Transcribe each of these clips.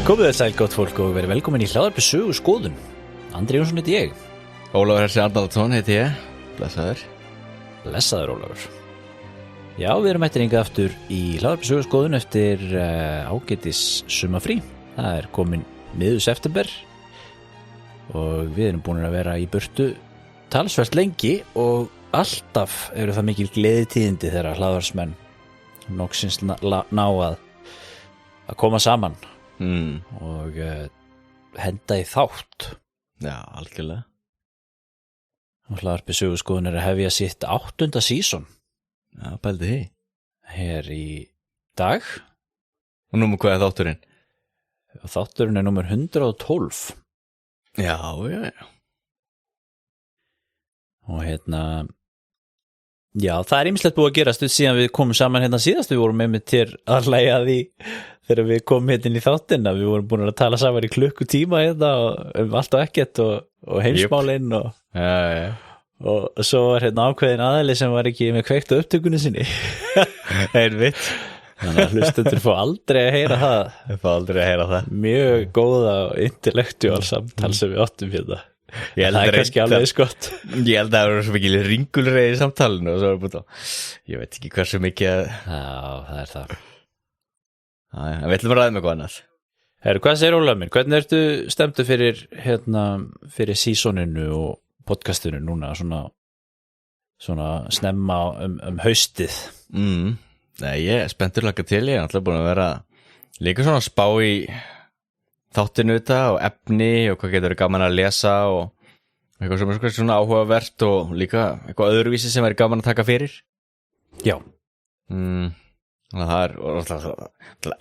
Komið þér sæl gott fólk og verið velkomin í hlaðvarpi sögu skoðun. Andri Jónsson heiti ég. Ólafur Hersi Arnaldsson heiti ég. Blessaður. Blessaður Ólafur. Já, við erum mættir hingað aftur í hlaðvarpi sögu skoðun eftir ágætis sumafrí. Það er komin miður september og við erum búin að vera í burtu talsvert lengi og alltaf eru það mikil gleðitíðindi þegar hlaðvarsmenn noksins ná að koma saman. Og henda í þátt. Já, algjörlega. Og hlaðvarpi sögu skoðun er að hefja sitt 8. season. Já, pældi því. Hér í dag. Og númer hvað er þátturinn? Þátturinn er númer 112. Já. Og já, það er ýmislegt búið að gerast síðan við komum saman síðast. Við vorum með til að hlæja því þegar við komum inn í þáttinn að við vorum búin að tala saman í klukkutíma allt og ekkert og heimsmálinn og svo var ákveðin aðili sem var ekki með kveikt á upptökunni sinni. Einmitt. Þannig að hlustendur fá aldrei að heyra það. Ég fá aldrei að heyra það. Mjög góða og intellektuál samtal sem við áttum hérna. Það er kannski alveg skott. Ég held að það var svo mikil ringulreið í samtalinu og svo var búin að ég veit ekki hversu mikið Já, það er það. Já, við ætlum að ræða með hvað annars. Hvað segir Ólafur minn? Hvernig ertu stemdu fyrir fyrir seasoninu og podcastinu núna svona snemma haustið? Nei, ég er spenntur laka til. Ég er alltaf búin að vera líka svona að spá í þáttinu þetta og efni og hvað getur gaman að lesa og eitthvað sem er svona áhugavert og líka eitthvað öðruvísi sem er gaman að taka fyrir. Já. Það er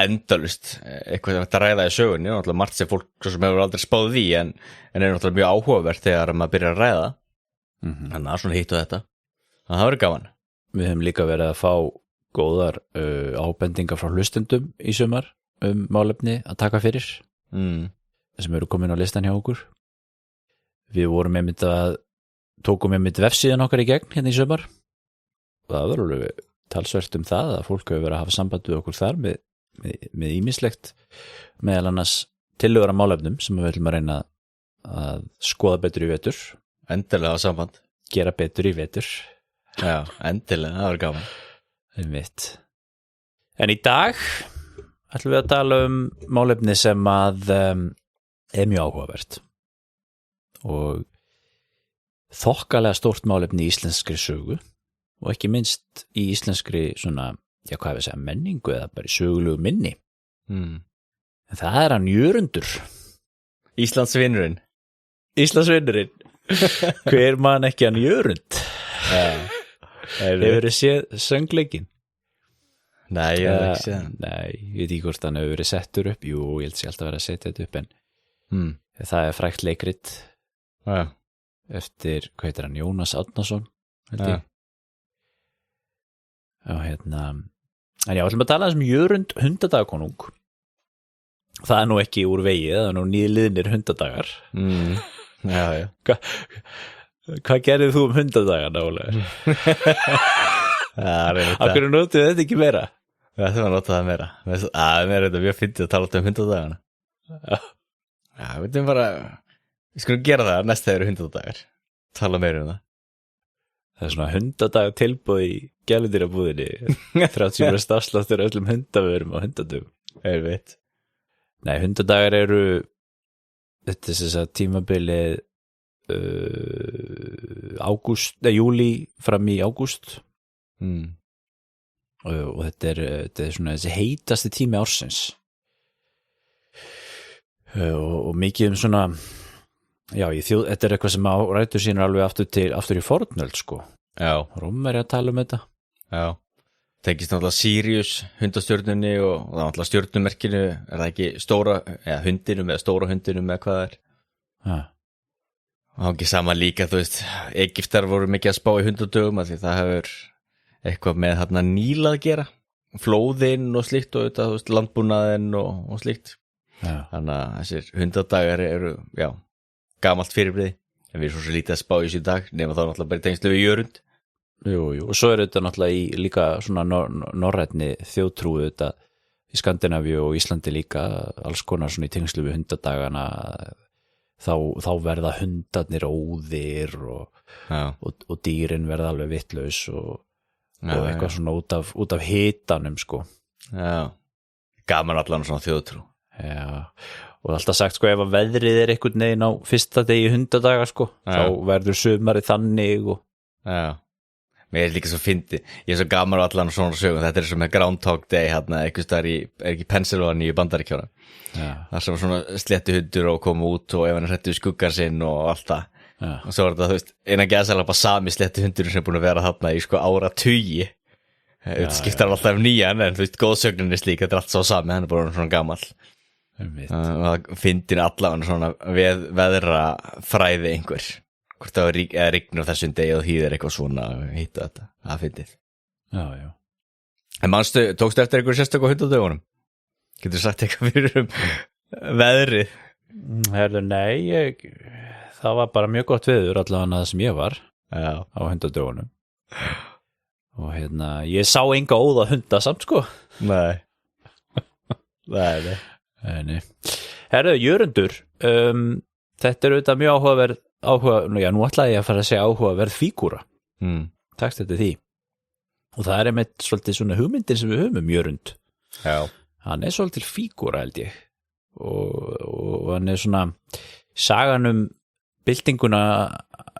endalust eitthvað sem þetta ræða í sögunni og margt sem fólk sem hefur aldrei spáð því en er náttúrulega mjög áhugavert þegar maður byrjar að ræða. Þannig að svona hitt og þetta. Það verður gaman. Við hefum líka verið að fá góðar ábendingar frá hlustendum í sumar málefni að taka fyrir. Sem eru komin á listan hjá okkur. Við vorum tókum vefsíðan okkar í gegn hérna í sumar og það var alveg talsvert það að fólk hefur verið að hafa samband við okkur þar með ýmislegt meðal annars tillögur af málefnum sem við ætlum að reyna að skoða betur í vetur. Endilega samband. Gera betur í vetur. Já, endilega, það var gaman. Einmitt. En í dag ætlum við að tala málefni sem að er mjög áhugavert og þokkalega stórt málefni í íslenskri sögu og ekki minnst í íslenskri svona, já hvað við segja, menningu eða bara í sögulegu minni. En það er hann Jörundur. Íslandsvinurinn. Hver man ekki hann Jörund? Hefur þið séð söngleikinn? Nei, ég hef ekki séð hann. Nei, ég veit ekki hvort hann hefur verið settur upp. Jú, ég held sér alltaf að vera að setja þetta upp en það er frægt leikrit eftir, hvað heitir hann, Jónas Árnason held ég. Og en já, ætlum að tala Jörund hundadagakonung. Það er nú ekki úr vegi, það er nú nýliðnir hundadagar. Já. Hvað gerðið þú hundadagana, Ólafur? Af hverju notuðu þetta ekki meira? Það var notað það meira. Það er þetta mjög fyndið að tala hundadagana. Já, við veitum bara við skulum gera það næst þegar hundadagar. Tala meira það. Það er svona hundadaga tilboð í gæludýrabúðinni 30% afsláttur öllum hundavörum á hundadögum. Ég veit. Nei, hundadagar eru þetta er þess að tímabilið júlí fram í ágúst og þetta er svona þessi heitasti tími ársins og mikið svona já, þetta er eitthvað sem rætur sínur alveg aftur í fornöld sko. Já. Rómverjar að tala þetta. Já. Tengist náttúrulega Sirius hundastjörnunni og það náttúrulega stjörnumerkinu það ekki stóra, eða hundinum eða stóra hundinum eða hvað það er. Já. Það ekki sama líka, þú veist, Egyptar voru mikið að spá í hundadögum af því það hefur eitthvað með þarna Níl að gera, flóðinn og slíkt og þetta, þú veist, landbúnaðinn og slíkt. Já. Þannig að þessir hundadagar eru, já, gamalt fyrirbrigði, en við erum svo lítið að spá í þessu í dag, nema þá náttúrulega bara tengslu við Jörund. Jú, og svo er þetta náttúrulega í líka svona norrænni þjóðtrúi þetta í Skandinavíu og Íslandi líka, alls konar svona í tengslu við hundadagana, þá verða hundarnir óðir og dýrin verða alveg vitlaus og eitthvað svona út af hitanum sko. Já, gaman allan svona þjóðtrú. Já, og alltaf sagt sko, ef að veðrið einhvern veginn á fyrsta degi hundadaga sko, þá verður sumarið þannig og já. Mér líka svo fyndi, ég svo gaman á allan svona sögum, þetta svo með Groundhog Day hérna, einhvers staðar ekki Pennsylvania í Bandaríkjunum. Það sem svona sléttu hundur og koma út og ef hann hrættu í skuggan sinn og allt það. Og svo var þetta, þú veist, innan gæðsæla bara sami sléttu hundur sem er búin að vera þarna í sko áratugi. Þetta skiptar alltaf nýjan, en þú veist, góðsögnin slík, þetta allt svo sami, hann bara svona gamall. Það fyndin allavega svona veðra fræði einhver. Hvort það rignur þessum degi og hýðir eitthvað svona hitt og þetta, það fyndið. Já. En manstu, tókstu eftir einhverju sérstöku hundadögunum? Getur sagt eitthvað fyrir veðrið? Herðu, nei, það var bara mjög gott veður allavega það sem ég var á hundadögunum. Og ég sá enga óða hunda samt sko. Nei. Nei. Herðu, Jörundur, þetta auðvitað mjög áhugaverð nú ætlaði ég að fara að segja áhugaverð fígúra. Takst þetta því. Og það einmitt svolítið svona hugmyndin sem við höfum Jörund. Já. Hann svolítið fígúra held ég. Og hann svona sagan byltinguna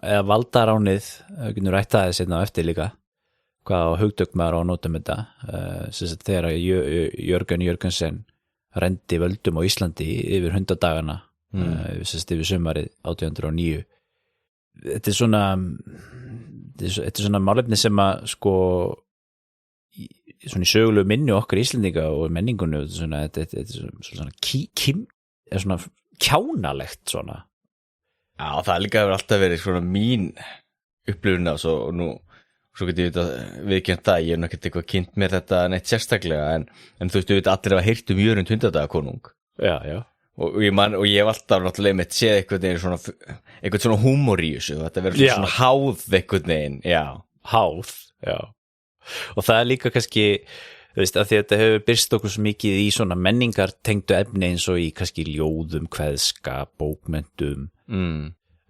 eða valdaránið, við getum rætt aðeins hérna á eftir líka, hvað hugtök maður á að nota með þetta. Þegar Jörgen Jörgensen rendi völdum á Íslandi yfir 100 dagana, yfir sumarið 1809. Þetta er svona málefni sem að sko svona í sögulegu minni okkar Íslendinga og menningunni, þetta er svona kjánalegt svona. Já, það líka hefur alltaf verið svona mín upplifun og svo getur ég viðkjönt það, ég ekkert eitthvað kynnt mér þetta neitt sérstaklega, en þú veist, allir hafa heyrt Jörund 100 konung. Já. Og ég hef alltaf náttúrulega með séð eitthvað svona húmor í þessu, þetta verður svona háð eitthvað neginn, háð, já. Og það líka kannski, þú veist, að því að þetta hefur byrst okkur svo mikið í svona menningar tengdu efni eins og í kannski ljóðum, kveðskap, bókmenntum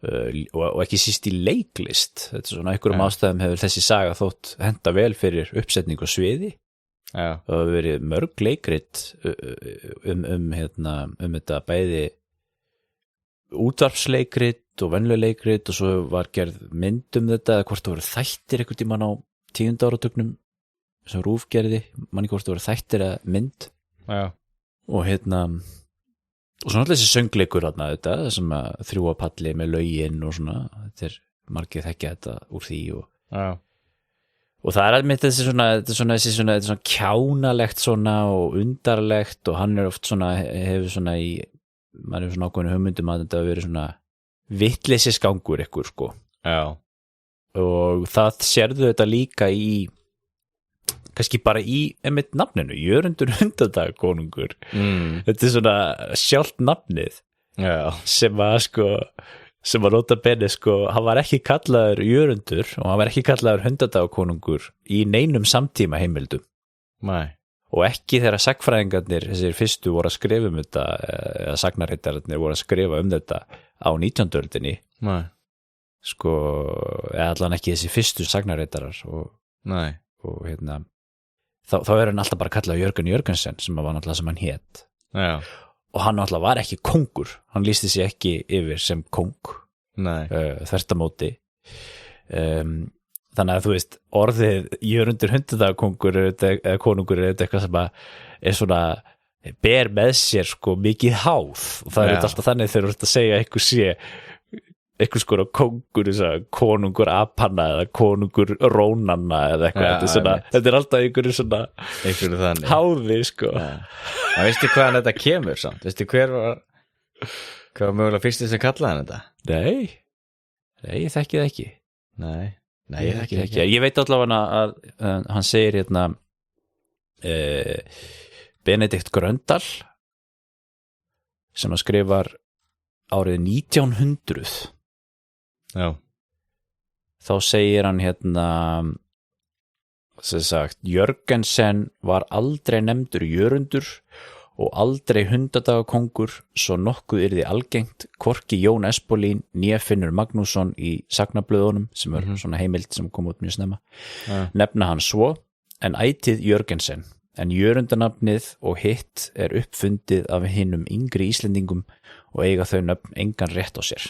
og ekki síst í leiklist. Þetta svona einhverjum ástæðum hefur þessi saga þótt henta vel fyrir uppsetning og sviði. Já. Það hefur verið mörg leikrit þetta bæði útvarpsleikrit og venjuleg leikrit og svo var gerð mynd þetta, eða hvort það voru þættir einhvern tímann á 10. áratugnum sem RÚV gerði, manni hvort það voru þættir eða mynd. Já. Og og svona alltaf þessi söngleikur þetta sem að þrjúa palli með lögin og svona, þetta margir þekkja þetta úr því og það alveg þetta er svona kjánalegt svona og undarlegt og hann oft svona hefur svona maður hefur svona ákveðinu hugmyndum að þetta verið svona vitleysisgangur ykkur sko. Já. Og það sérðu þetta líka kannski bara í einmitt nafninu, Jörundur 100 konungur. Þetta er svona sjálft nafnið. Já. sem að nota bene hann var ekki kallaður Jörundur og hann var ekki kallaður 100 konungur í neinum samtíma heimildum. Nei. Og ekki þegar sagnfræðingarnir, þessir fyrstu voru að skrifa þetta, eða sagnarritararnir voru að skrifa þetta á 19. öldinni. Nei. Eða allan ekki þessi fyrstu sagnarritarar og þá hann alltaf bara kallaður Jörgen Jörgensen sem var náttúrulega sem hann hét. Já. Og hann náttúrulega var ekki kongur, hann lýsti sig ekki yfir sem kong. Þverstamóti. Þannig að þú veist, orðið Jörundur 100 konungur eða konungur eitthvað sem er svona ber með sér mikið háð og það er alltaf þannig þegar þú ert að segja einhver kongur, konungur apanna eða konungur rónanna eða eitthvað, þetta er alltaf einhverju svona háði Það veistu hvaðan þetta kemur samt? Veistu hvað var mögulega fyrsti sem kallaði hann þetta? Nei, ég þekki það ekki. Nei, ég þekki það ekki. Ég veit allavega að hann segir Benedikt Gröndal sem að skrifar árið 1900. Já. Þá segir hann sem sagt, Jörgensen var aldrei nefndur Jörundur og aldrei 100 daga kongur svo nokkuð yrði algengt hvorki Jón Espólín né Finnur Magnússon í sagnablöðunum sem svona heimild sem kom út mjög snemma nefna hann svo en ætið Jörgensen en jörundanafnið og hitt uppfundið af hinum yngri Íslendingum og eiga þau nöfn engan rétt á sér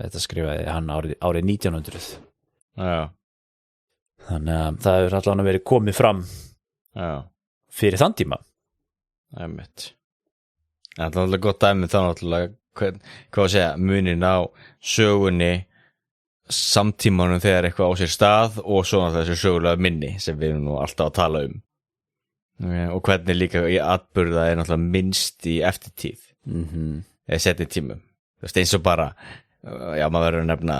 þetta skrifaði hann árið 1900 þannig að það hefur allavega verið komið fram fyrir þann tíma einmitt það er náttúrulega gott dæmi þá náttúrulega hvað að segja, munin á sögunni samtímanum þegar eitthvað á sér stað og svo náttúrulega þessu sögulega minni sem við erum nú alltaf að tala og hvernig líka í atburða náttúrulega minnst í eftirtíð eða setni tímum eins og bara maður verður að nefna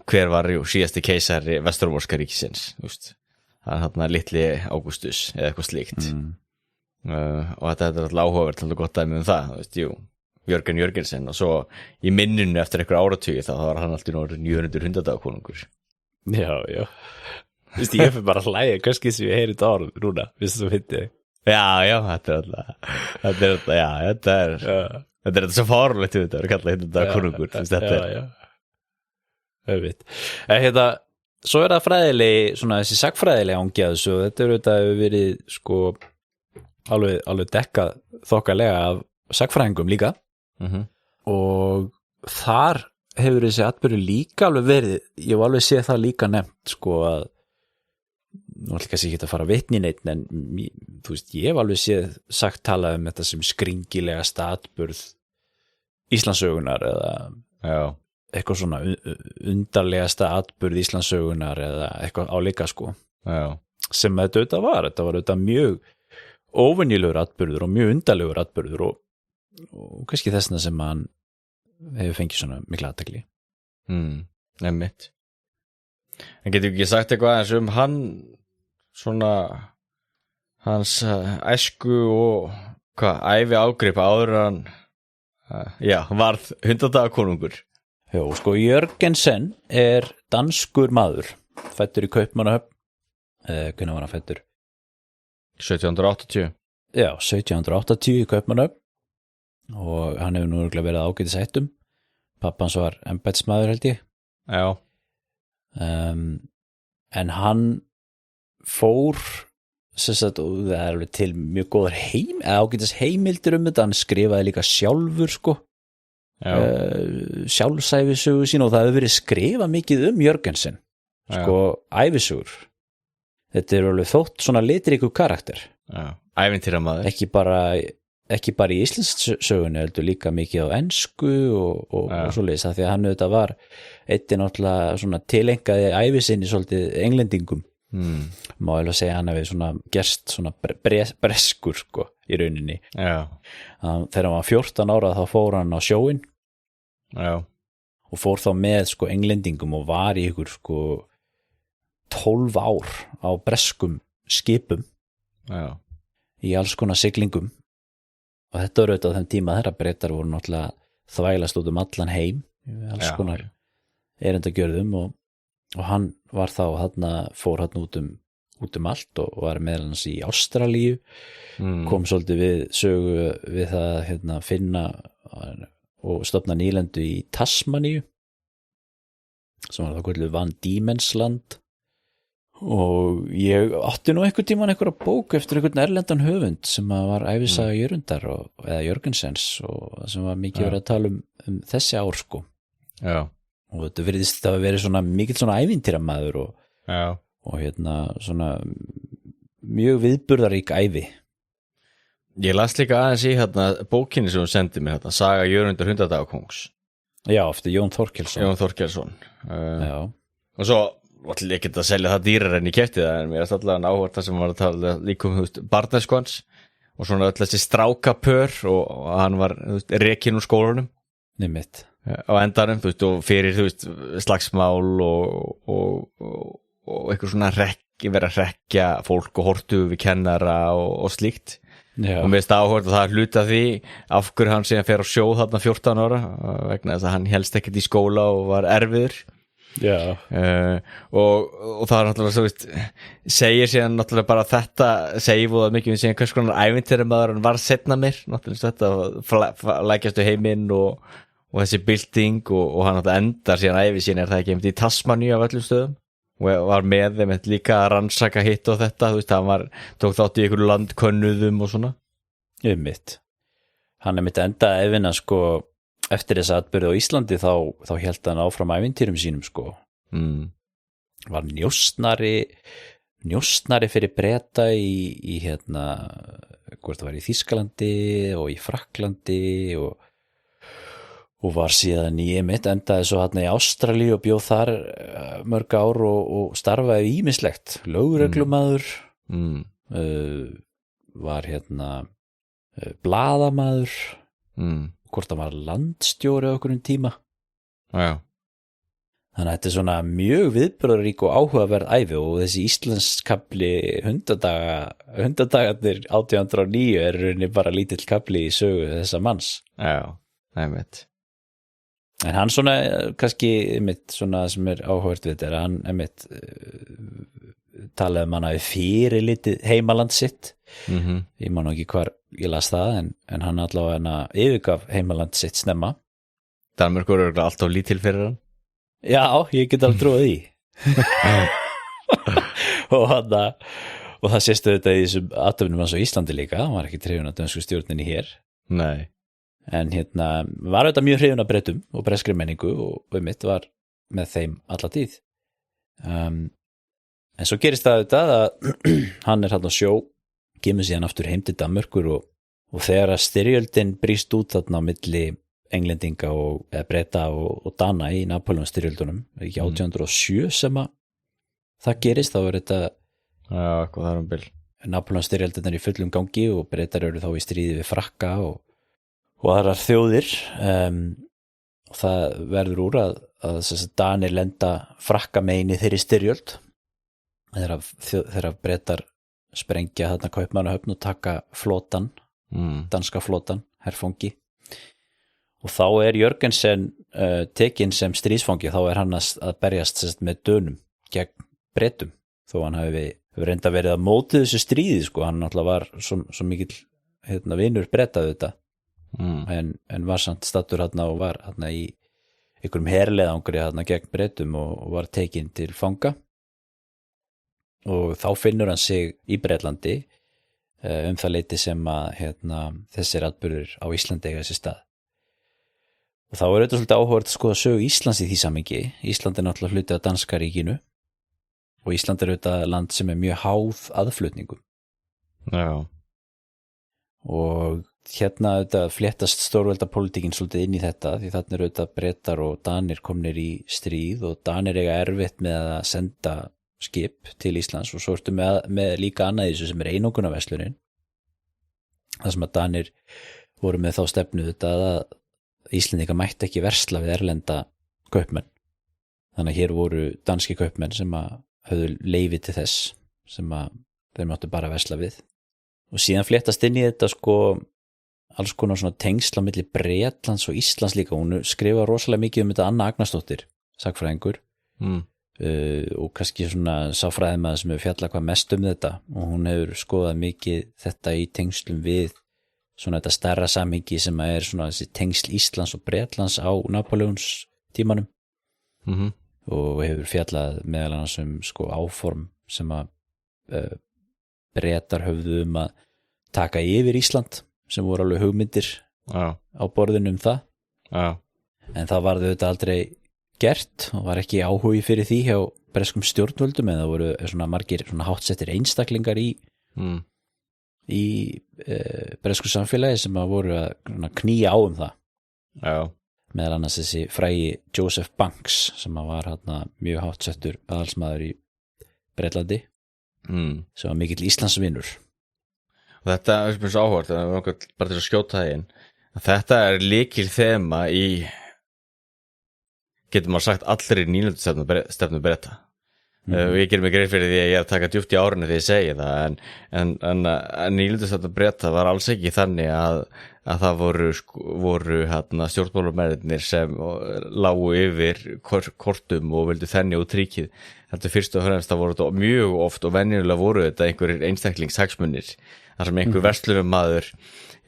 hver var síðasti keisari Vesturrómverska ríkisins það þarna litli Ágústus eða eitthvað slíkt og þetta er alltaf áhugavert alltaf gott dæmi það Jörgen Jörgensen og svo í minninu eftir einhver áratugi þá var hann alltaf 900 daga konungur já ég fyrir bara að hlæja kannski sem ég heyri þetta orð núna vissu þú fyndi þetta er svo fárlegt þetta er kallað 100 daga konungur þetta svo það fræðileg svona þessi sagfræðilega ángi svo þetta hefur verið sko alveg dekkað þokkalega af sagfræðingum líka og þar hefur þessi atburður líka alveg verið ég hef alveg séð það líka nefnt sko að nú ætla kannski ekki að fara vitni neitt en þú veist ég hef alveg séð sagt talað þetta sem skringilegasta atburð Íslandssögunar eða eitthvað svona undarlegasta atburð Íslandssögunar eða eitthvað álíka sko sem þetta var auðvitað mjög óvenjulegur atburður og mjög undarlegur atburður og kannski þessna sem hann hefur fengið svona mikla athygli einmitt en getur ekki sagt eitthvað eins hann svona hans æsku og ævi ágripa áður hann varð 100 daga konungur sko Jörgensen danskur maður fæddur í Kaupmannahöfn hvenær var hann fæddur 1780 já, 1780 í Kaupmannahöfn og hann hefur nú örugglega verið ágætis hættum pappans var embættismaður held ég en hann fór sagt, og það alveg til mjög góðar ágætis heimildir þetta hann skrifaði líka sjálfur sko sjálfsævisögu sín og það hefur verið skrifað mikið Jörgensen sko ævisögur þetta alveg þótt svona litríkur karakter ævintýramaður ekki bara í Íslandssögunni heldur líka mikið á ensku og svoleiðis af því að hann auðvitað var eitthvað náttúrulega svona tilengaði ævi sinni svolítið englendingum má alveg segja hann hefði svona gerst svona breskur sko í rauninni þegar hann var 14 ára þá fór hann á sjóinn og fór þá með sko englendingum og var í ykkur sko 12 ár á breskum skipum í alls konar siglingum og þetta var auðvitað á þeim tíma þeirra Bretar voru náttúrulega þvælast út allan heim alls konar erindagjörðum og hann var þá fór hann út allt og var meðal hans í Ástralíu kom svolítið við sögu við það finna og stofna nýlendu í Tasmaníu sem var það kvöldu Van Diemen's Land og ég átti nú einhvern tímann einhverja bók eftir einhvern erlendan höfund sem var ævisaga Jörundar eða Jörgensens og sem var mikið verið að tala um þessi ár sko og þetta virðist að vera svona mikill svona ævintýramaður og svona mjög viðburðarík ævi Ég las líka aðeins í bókinni sem hún sendi mér Saga Jörundar 100 daga konungs eftir Jón Þorkelsson og svo ætla ég ekki að selja það dýrar en ég keypti það en mér er alltaf áhvert það sem var að tala líka barnæsku hans og svona öll þessi strákapör og hann var rekinn úr skólanum Nýmitt á endanum og fyrir slagsmál og eitthvað svona vera að hrekkja fólk og hortu við kennara og slíkt og mér finnst áhvert að það hluta því af hverju hann síðan fer á sjó þarna 14 ára vegna þess að hann helst ekkert í skóla og var erfiður og það náttúrulega svo veist segir síðan náttúrulega bara þetta segir voða mikið um síðan hvers konar ævintýramaður hann var seinna mér náttúrulega þetta lækjastu heiminn og þessi bylting og hann náttúrulega endar síðan ævi síðan það ekki einmitt í Tasmaníu af öllum stöðum og var með þeim líka að rannsaka hitt og þetta þú veist hann tók þátt í einhverju landkönnuðum og svona hann einmitt endaði ævina sko eftir þessa atburði á Íslandi þá hélt hann áfram ævintýrum sínum sko var njósnari fyrir Breta í hérna hvort það var í Þýskalandi og í Frakklandi og var síðan í endaði svo hérna í Ástralíu og bjóð þar mörg ár og starfaði ýmislegt lögreglumaður var hérna blaðamaður hvort það var landstjóri á okkur tíma já. Þannig að þetta svona mjög viðburðarík og áhugaverð ævi og þessi íslenskafli hundadagarnir 1809 rauninni bara lítill kafli í sögu þessa manns einmitt en hann svona kannski einmitt svona sem áhugavert við þetta hann einmitt talaði manna fyrir litið heimaland sitt ég man ekki hvar ég las það en hann allavega yfirgaf heimaland sitt snemma Danmörkur er alltaf lítil fyrir hann já, ég get alveg trúið því og það séstu þetta í þessum athöfnum hans á Íslandi líka hann var ekki hrifinn af dönsku stjórninni hér nei en var þetta mjög hrifinn af Bretum og breskri menningu og mitt var með þeim alla tíð en svo gerist það auðvitað að hann hann á sjó kemur síðan aftur heim til Danmörkur og þegar að styrjöldin brýst út þarna á milli englendinga eða Breta og Dana í Napóleon styrjöldunum ekki 1807 sem að það gerist þá þetta hvað það bil Napóleon styrjöldin í fullum gangi og Bretar eru þá í stríði við Frakka og aðrar þjóðir og það verður úr að Danir lenda Frakka megin í þeirri styrjöld þegar Bretar sprengja þarna Kaupmannahöfn og taka flotan danska flotan, herfangi og þá Jörgensen tekinn sem stríðsfangi þá hann að berjast með Dönum gegn Bretum þó hann hafi reynda verið að móti þessu stríði sko, hann náttúrulega var svo mikill vinur Breta þetta en var samt stattur og var í einhverjum herleiðangri gegn Bretum og var tekinn til fanga og þá finnur hann sig í Bretlandi það leyti sem að þessir atburðir á Íslandi eiga sér stað og þá þetta svolítið áhugavert að skoða sögu Íslands í því samhengi Ísland náttúrulega hluti af danska ríkinu og Ísland auðvitað land sem mjög háð aðflutningum og auðvitað fléttast stórveldapólitíkin svolítið inn í þetta því þarna auðvitað Bretar og Danir komnir í stríð og Danir eiga erfitt með að senda skip til Íslands og svo ertu með líka annað í þessu sem einokunarverslunin það sem að Danir voru með þá stefnu þetta að Íslendinga mætti ekki versla við erlenda kaupmenn þannig að hér voru danski kaupmenn sem að höfðu leyfi til þess sem að þeir máttu bara versla við og síðan fléttast inn í þetta sko alls konar svona tengsl á milli Bretlands og Íslands líka hún skrifa rosalega mikið um þetta Anna Agnarsdóttir sagfræðingur og kannski svona sáfræðimaður sem hefur fjallað hvað mest um þetta og hún hefur skoðað mikið þetta í tengslum við svona þetta stærra samhengi sem er svona þessi tengsl Íslands og Bretlands á Napóleons tímanum og hefur fjallað meðal annars sko áform sem að Bretar höfðu að taka yfir Ísland sem voru alveg hugmyndir á borðinu það en það varð þetta aldrei gert og var ekki áhugi fyrir því hjá breskum stjórnvöldum en það voru svona margir svona háttsettir einstaklingar í bresku samfélagi sem að voru að knýja á það meðal annars þessi frægi Joseph Banks sem að var mjög háttsettur aðalsmaður í Bretlandi sem var mikill Íslandsvinur og þetta er svo áhugavert bara til að skjóta það inn þetta lykil þema í getur maður sagt allri nýlendustefnu Breta og ég gerir mig greið fyrir því að ég er að taka djúpt í árinu þegar ég segi það en nýlendustefnu Breta var alls ekki þannig að að það voru stjórnmálamennirnir sem lágu yfir kortum og vildu þenja út ríkið. Þetta fyrst og fremst það voru þetta mjög oft og venjulega voru þetta einhverjir einstaklingshagsmunir þar sem einhver verslunarmaður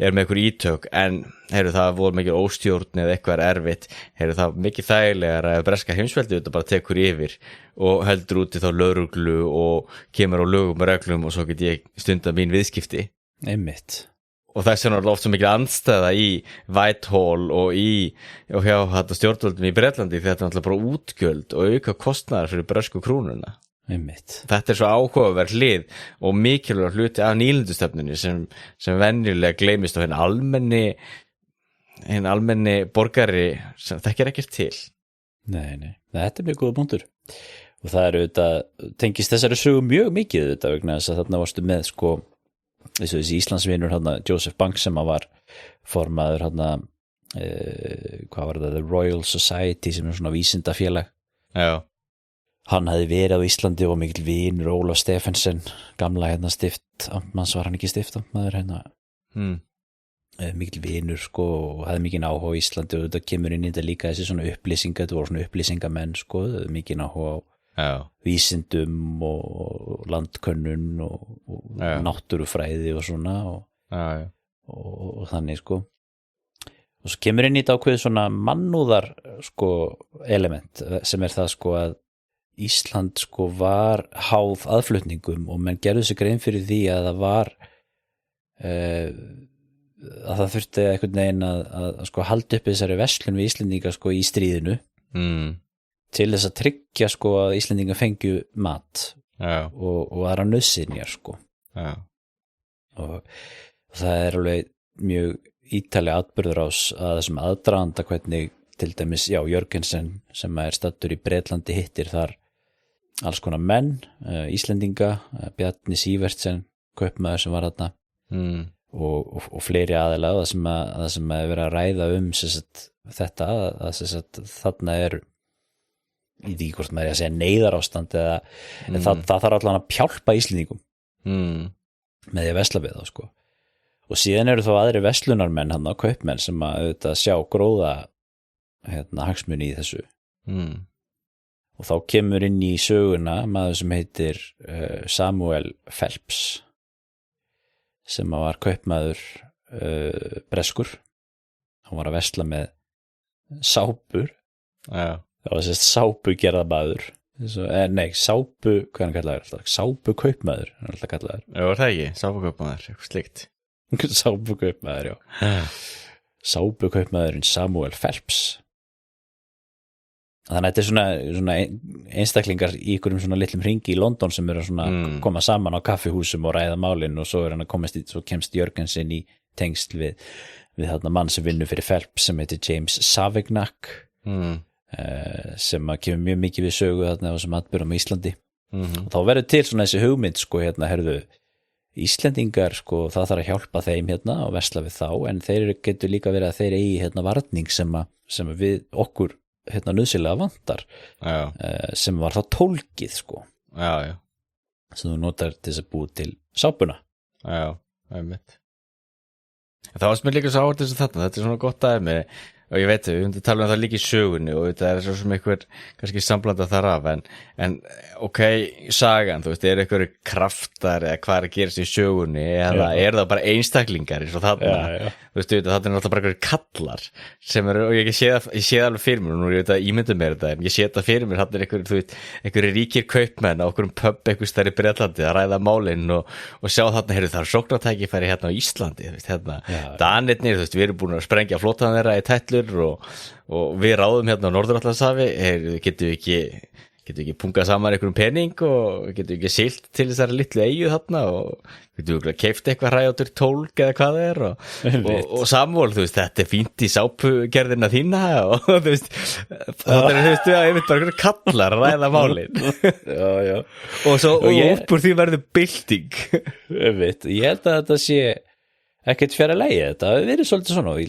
með einhver ítök en það voru mikið óstjórn eða eitthvað erfitt það mikið þægilegar að breska heimsveldi þetta bara tekur yfir og heldur úti þá lögreglu og kemur á lögum og reglum og svo get ég stunda mín viðskipti. Einmitt. Og þess vegna er oft svo mikið andstæða í Whitehall og hjá stjórnvöldum í Bretlandi því þetta er náttúrulega bara útgjöld og auka kostnaðar fyrir bresku krúnuna. Einmitt. Þetta er svo áhugaverð hlið og mikilvægur hluti af nýlendustefnunni sem venjulega gleymist á hinn almenni borgari sem þekkir ekkert til. Nei, þetta er mjög góða punktur og það er auðvitað, tengist þessari sögu mjög mikið auðvitað vegna þess að þarna varstu með þessi Íslandsvinur Joseph Banks sem var formaður hvað var það, The Royal Society sem er svona vísindafélag. Já. Hann hafði verið á Íslandi og mikil vinur Ólaf Stephensen, gamla stift amtmanns var hann ekki stiftamtmaður mikil vinur og hafði mikið áhuga á Íslandi og þetta kemur inn í þetta líka þessi svona upplýsinga, þetta voru svona upplýsingamenn mikið áhuga á vísindum og landkönnun og náttúrufræði og svona og þannig og svo kemur inn í þetta ákveð svona mannúðar element sem er það að Ísland var háð aðflutningum og menn gerðu sig grein fyrir því að það var að það þurfti einhvern veginn að halda upp þessari verslun við Íslendinga í stríðinu til þess að tryggja að Íslendinga fengju mat og aðra nauðsynjar og það er alveg mjög ítalega atburðarás að þessum aðdraganda hvernig til dæmis, Jörgensen sem er staddur í Bretlandi hittir þar alls konar menn, Íslendinga, Bjarni Sívertsen, kaupmaður sem var þarna og fleiri aðila það sem er verið að ræða þetta að þarna er ég veit ekki hvort maður að segja neyðarástand en það þarf allan að hjálpa Íslendingum með því að vesla við þá og síðan eru þó aðri verslunarmenn kaupmenn sem að sjá gróða hagsmuni í þessu og þá kemur inn í söguna maður sem heitir Samuel Phelps sem var kaupmaður breskur hann var að versla með sápur það var sápugerðamaður sápu, hvað hann kallaður alltaf? Sápukaupmaður hann alltaf kallaður var það ekki, sápukaupmaður, eitthvað slíkt sápukaupmaður, sápukaupmaðurinn Samuel Phelps þannig að þetta er svona einstaklingar í einhverjum svona litlum hringi í London sem eru að koma saman á kaffihúsum og ræða málin og svo hann að svo kemst Jörgensen í tengsl við þarna mann sem vinnur fyrir Phelps sem heitir James Savignac sem að kemur mjög mikið við sögu þarna á þessum atburðum á Íslandi og þá verður til svona þessi hugmynd herðu Íslendingar það þarf að hjálpa þeim og versla við þá en þeir getur líka verið að þeir eigi varning sem við okkur nauðsynlega vantar sem var þá tólkið sem þú notar til þess að búa til sápuna einmitt það var sem líka svo áhört þess að þetta er svona gott dæmi og ég veit við höfum talað það líka í sögunni og þetta er svo sem einhver kannski samblanda þar af en ok, sagan, er einhverju kraftar eða hvað er að gerast í sögunni eða er það bara einstaklingar eins og þarna, það er náttúrulega bara einhverju kallar sem og ég sé það alveg fyrir mér og nú ég ímynda mér þetta en ég sé þetta fyrir mér, þarna er einhverju ríkir kaupmenn á einhverjum pub einhvers þar í Bretlandi að ræða málin og sjá þarna, það er sóknartækifæri á Íslandi, Danirnir, við erum búin að sprengja flótan þeirra í tætlur og við ráðum á Norður-Atlantshafi getum við ekki pungað saman einhverjum pening og getum við ekki siglt til þessari litlu eyju þarna og getum við keypt eitthvað hræjátur tólk eða hvað það er og samvól, þetta er fínt í sápugerðina þína og þetta er ég veit bara einhverju kallar að ræða málin og svo upp úr því verður bylting ég held að þetta sé ekkert fjara leið, þetta hefur verið svolítið svona og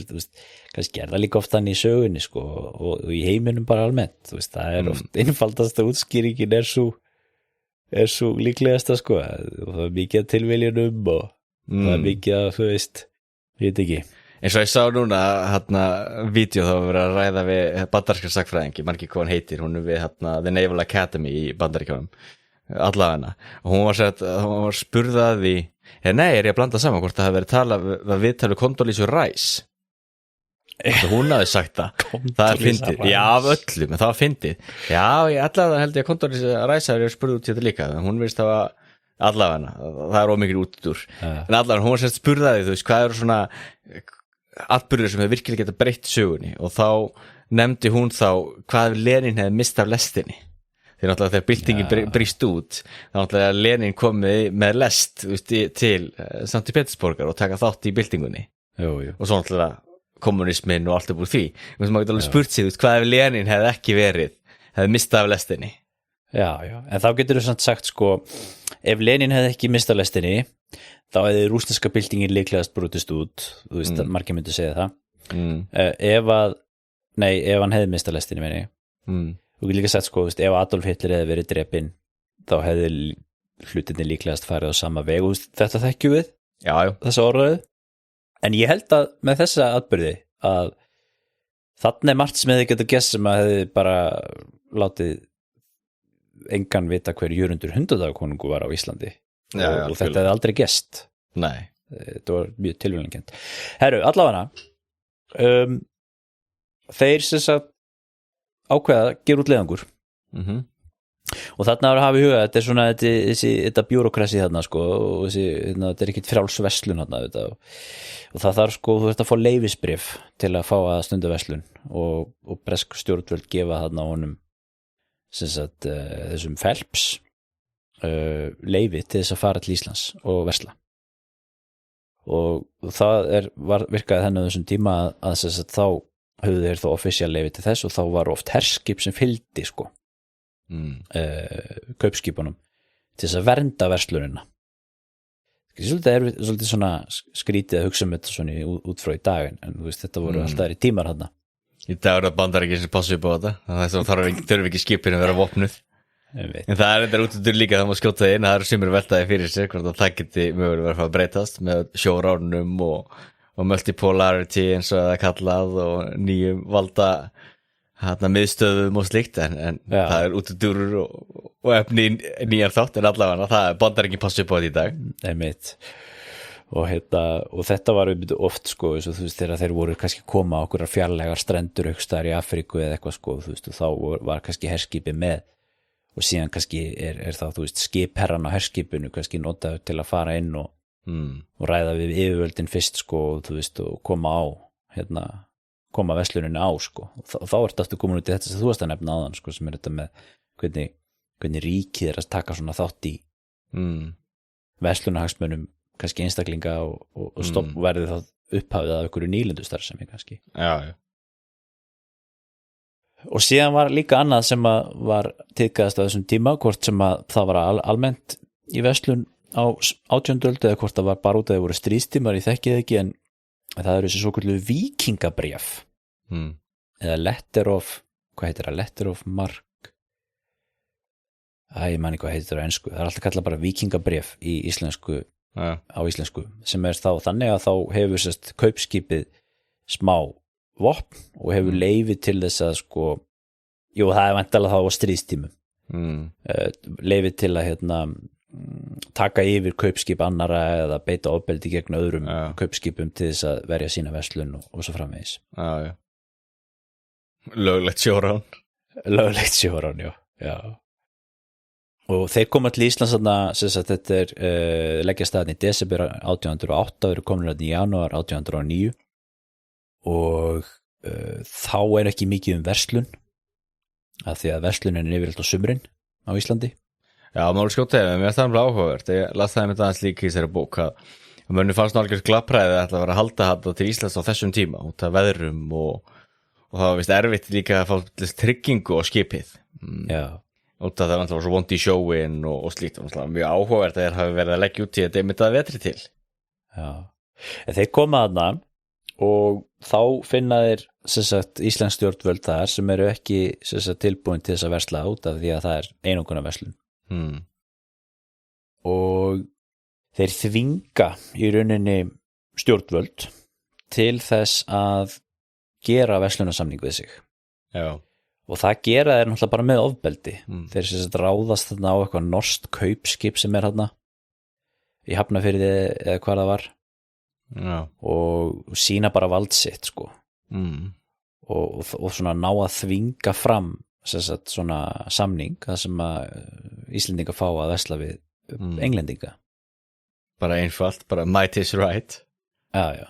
kannski er það líka oft þannig í sögunni og í heiminum bara almennt það er oft einfaldasta útskýringin er svo líklegasta og það er mikið að tilviljunum og það er mikið að ég veit ekki eins og ég sá núna vídeo þá verið að ræða við bandaríska sakfræðingi, margir hvað hann heitir, hún við The Naval Academy í Bandaríkjunum allavega, og hún var spurðaði, nei, ég að blanda saman hvort það hafi verið talað viðtal við Condoleezza Rice. Hún hafði sagt það er fyndið, já, af öllum, en það var fyndið, já, ég allavega held ég að Condoleezza Rice hafi verið spurð út í þetta líka, hún virðist að allavega, það er ómikið útúr, en allavega, hún var sérst spurðaði, þú veist, hvað eru svona atburðir sem hefur virkilega getað breytt sögunni, og þá nefndi hún þá hvað Lenin hefði mist af lestinni, því náttúrulega þegar byltingin brýst út, þá náttúrulega Lenin komið með lest, þú veist, til Sankti Petersborgar og taka þátt í byltingunni, og svo náttúrulega kommunismin og allt upp úr því, maður getur alveg spurt sig, hvað ef Lenin hefði ekki verið, hefði mistað af lestinni. Já, en þá getur þú samt sagt, sko, ef Lenin hefði ekki mistað af lestinni, þá hefði rússneska byltingin líklegast brotist út, þú veist, margir myndi segja það, ef hann hefði mistað af lestinni, meni, þú getur líka sagt, sko, ef Adolf Hitler hefði verið drepinn, þá hefði hlutinni líklegast farið á sama veg, og þetta þekkjum við, þessa orðræðu. En ég held að með þessa atburði að þarna margt sem hefði getað gest sem að hefði bara látið engan vita hver Jörundur Hundadagskonungur var á Íslandi og þetta hefði aldrei gest. Nei. Þetta var mjög tilvíðankennt. Herru, allavega þeir sem sagt ákveða gera út leiðangur. Og þarna að hafa í huga, þetta er svona þetta bjúrokrasi þarna, sko, og þetta er ekkit frjálsverslun þarna, og það þarf, sko, þú ert að fá leyfisbréf til að fá að stunda verslun og bresk stjórnvöld gefa þarna honum sem sagt þessum Phelps leyfi til þess að fara til Íslands og versla, og það virkaði þennan þessum tíma að sem sagt þá höfðu þeir þó offisjál leyfi til þess, og þá var oft herskip sem fylgdi, sko, kaupskipunum til þess að vernda verslunina. Svolítið svona skrítið að hugsa þetta svona út frá í dag, en þú veist, þetta voru alltaf þær í tímar þarna. Í dag er það Bandaríkin sem passu upp á þetta, þess að þurfi ekki skipin að vera vopnuð, en það er þetta útundur líka, það má skjóta það inn, það eru sumir veltaði fyrir sér hvort það geti mögulega verið að breytast með sjóránum og multipolarity eins og það er kallað og nýjum valda miðstöðum og slíkt, en það er útudúrur og efni nýjar þátt, en allavega það er Bandaríkin passu upp á þetta í dag. Einmitt. Og þetta var oft, sko, þú veist, þegar þeir voru kannski koma okkur fjarlægar strendur aukstaðar í Afríku eða eitthvað, sko, þú veist, og þá var kannski herskipi með, og síðan kannski er það, þú veist, skipherran á herskipinu kannski notaður til að fara inn og ræða við yfirvöldin fyrst, sko, þú veist, og koma versluninni á, sko, og þá ertu aftur komin út í þetta sem þú varst að nefna áðan, sko, sem er þetta með hvernig ríkið er að taka svona þátt í verslunarhagsmunum kannski einstaklinga og verði það upphafið af einhverju nýlendustarfsemi kannski. Já. Og síðan var líka annað sem var tíðkaðast á þessum tíma, hvort sem að það var almennt í verslun á 18. öld eða hvort það var bara út að það voru stríðstímar, ég þekkið ekki, en það eru þessi svokölluðu víkingabréf eða letter of, hvað heitir það, letter of mark, ég man ekki hvað heitir það á ensku, það er alltaf kallað bara víkingabréf í íslensku, á íslensku, sem er þá þannig að þá hefur sérst kaupskipið smá vopn og hefur leyfi til þess að, sko, það er væntanlega þá á stríðstímum, leyfi til að taka yfir kaupskip annara eða beita ofbeldi gegn öðrum kaupskipum til þess að verja sína verslun og svo framvegis. Já. Löglegt sjórán, já. Og þeir koma til Íslands þarna, sem sagt, þetta er leggja staðan í desember 1808, þeir eru komin í janúar 1809 og þá er ekki mikið verslun, af því að verslunin er yfirleitt á sumrin á Íslandi. Já, maður skjóta þegar, mér er það áhugavert, ég las það með aðeins líka í þessari bók að mönnu fannst náttúrulega glappræði að vera að halda þetta til Íslands á þessum tíma út af veðrum og það var vist erfitt líka að fá tryggingu á skipið. Já. Út af það var náttúrulega svo vond í sjóin og slíkt, og mjög áhugavert að þeir hafi verið að leggja út í þetta einmitt að vetri til. Já, en þeir koma þarna og þá finna þeir sem sagt íslensk stjórnvöld þar sem eru ekki sem sagt tilbúin til þess að versla út af því að það er einangrunarverslun. Og þeir þvinga í rauninni stjórnvöld til þess að gera verslunarsamning við sig. Já. Og það gera þeir náttúrulega bara með ofbeldi. Þeir sem sagt ráðast þarna á eitthvað norskt kaupskip sem þarna í Hafnarfirði eða hvað það var. Já. Og sýna bara vald sitt sko. Og svona ná að þvinga fram sem sagt svona samning það sem að Íslendinga fá að versla við Englendinga. Bara einfalt, bara might is right. Já.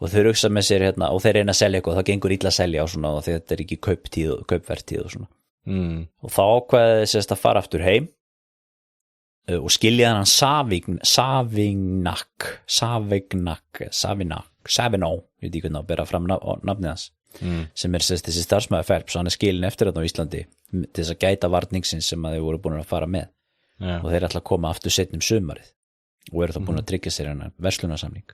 Og þau hugsa með sér hérna og þeir reyna að selja eitthvað, það gengur illa að selja á svona og þetta ekki kaupvertíð og svona. Og þá ákveði sérst að fara aftur heim og skilja hann Savinák, ég veit ekki hvernig að bera fram nafnið hans, sem sérst þessi starfsmaður Phelps, hann skilin eftir þetta á Íslandi til þess að gæta varningsins sem að þeir voru búin að fara með. Og þeir ætla að koma aftur seinna sumarið og eru þá búin að tryggja sér hann verslunarsamning.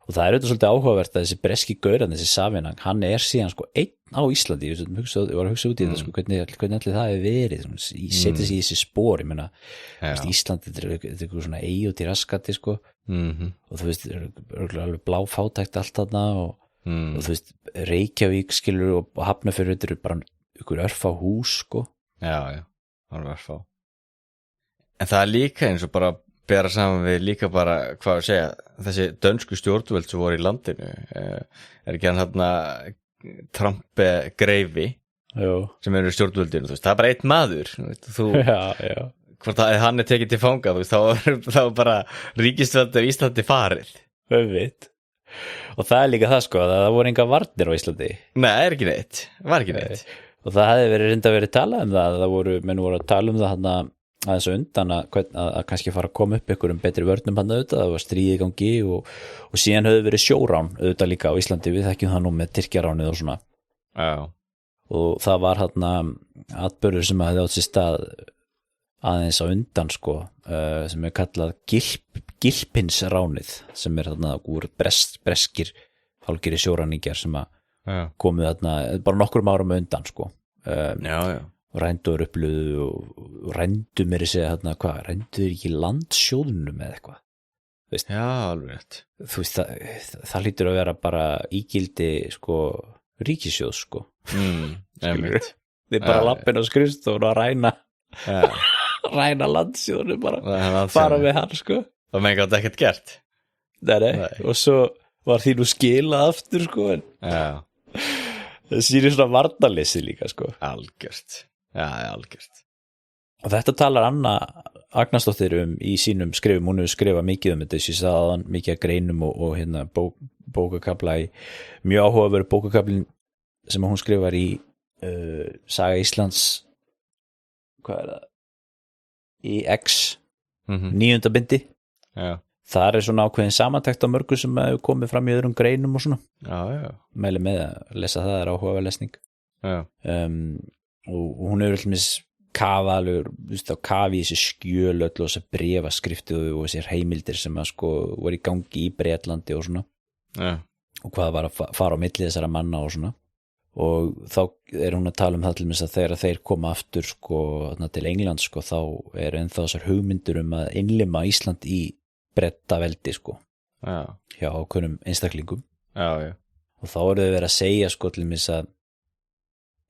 Og það auðvitað svolítið áhugavert að þessi breski gaurinn, þessi Savinák, hann síðan sko einn á Íslandi, ég var að hugsa út í þetta sko, hvernig allir það hefur verið, setja sig í þessi spór, ég meina, Íslandi, þetta er eitthvað svona út í raskati sko, og þú veist, alveg bláfátækt allt þarna og þú veist, Reykjavík skilur og Hafnarfjörður, þetta eru bara ykkur örfá hús sko. Já, alveg örfá. En það líka eins og bara bera saman við líka bara, hvað að segja, þessi dönsku stjórnvöld sem voru í landinu, ekki hann hérna Trampe Greifi sem eru stjórnvöldinu, þú veist, það bara einn maður, þú, hvort að hann tekið til fanga, þú veist, þá bara ríkisvöldur Íslandi farið. Og það líka það sko, það voru enga varnir á Íslandi. Nei, var ekki neitt. Og það hefði verið talað um það voru að tala um það hann aðeins undan að kannski fara að koma upp ykkur betri vörnum hann auðvitað, það var stríð í gangi og síðan höfðu verið sjórán auðvitað líka á Íslandi, við þekkjum það nú með Tyrkjaránið og svona. Og það var hann atburður sem hefði átt sér stað aðeins á undan sko, sem kallað Gilpinsránið, sem hann úr breskir hálfgerðir sjóráningjar sem komu bara nokkrum árum undan sko. Og rændur upplöðu og rændu mér að segja hérna, hvað, rændu ekki landsjóðunum eða eitthvað, veist? Já, alveg rétt. Þú veist, það hlýtur að vera bara ígildi, sko, ríkissjóð, sko. Einmitt. Þið bara lappin á skrifstofun og ræna landsjóðunum bara, fara með hann, sko. Það með gátt ekkert gert. Nei, og svo var því nú skilað aftur, sko, en það sýnir svona varnarleysi líka, sko. Algjört. Algjört. Og þetta talar Anna Agnarsdóttir í sínum skrifum, hún hefur skrifað mikið þetta, þessi saðan mikið að greinum og hérna bókakafla í mjög áhugaverður bókakablin sem hún skrifar í Saga Íslands, hvað það? Í X 9. bindi. Það svona ákveðin samantekt á mörgu sem hefur komið fram í öðrum greinum og svona. Mæli með að lesa það, áhugaverð lesning. Og hún hefur allmis kafaður, kafi í þessi skjöl öll og þessi bréfaskrifti og þessi heimildir sem að sko voru í gangi í Bretlandi og svona. Og hvað var að fara á milli þessara manna og svona. Og þá hún að tala um það til þess að þegar þeir koma aftur sko til England sko, þá ennþá þessar hugmyndur að innlima Ísland í Bretaveldi sko. Hjá ákveðnum einstaklingum. Og þá þau verið að segja sko til þess að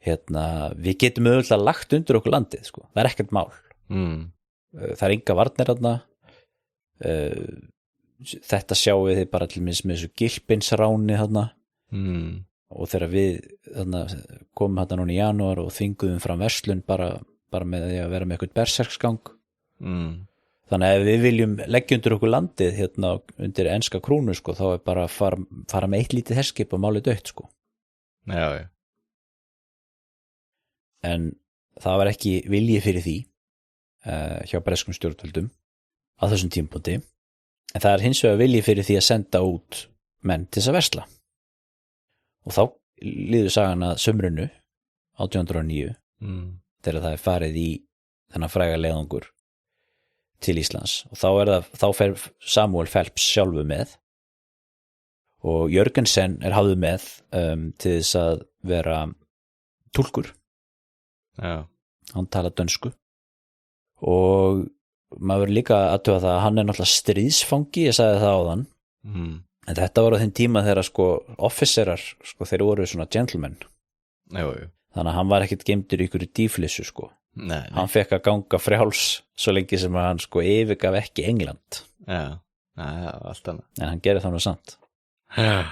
við getum auðvitað lagt undir okkur landið sko. Það ekkert mál. Það enga varnir þarna. Þetta sjáum við bara til með þessu Gilpinsráni þarna. Og þegar við komum þarna núna í janúar og þvinguðum fram verslun bara með því að vera með eitthvað berserksgang. Þannig að ef við viljum leggja undir okkur landið undir enska krónu sko, þá bara að fara með eitt lítið herskip og málið dautt sko. En það var ekki vilji fyrir því hjá breskum stjórnvöldum á þessum tímapunkti, en það hins vegar vilji fyrir því að senda út menn til þess að versla. Og þá líður sagan að sumrinu 1809 þegar það farið í þennan fræga leiðangur til Íslands, og þá fer Samuel Phelps sjálfu með og Jörgensen hafður með til þess að vera túlkur. Hann talar dönsku og maður líka aðtuga það að hann náttúrulega stríðsfangi, ég sagði það áðan, En þetta var á þeim tíma þegar sko officerar, sko þeir voru svona gentlemen. Jú. Þannig að hann var ekkert geymdur í ykkur díflissu sko. Nei. Hann fekk að ganga frjáls svo lengi sem hann sko yfirgaf ekki England. Já, allt annað. En hann gerði það nú samt. Já.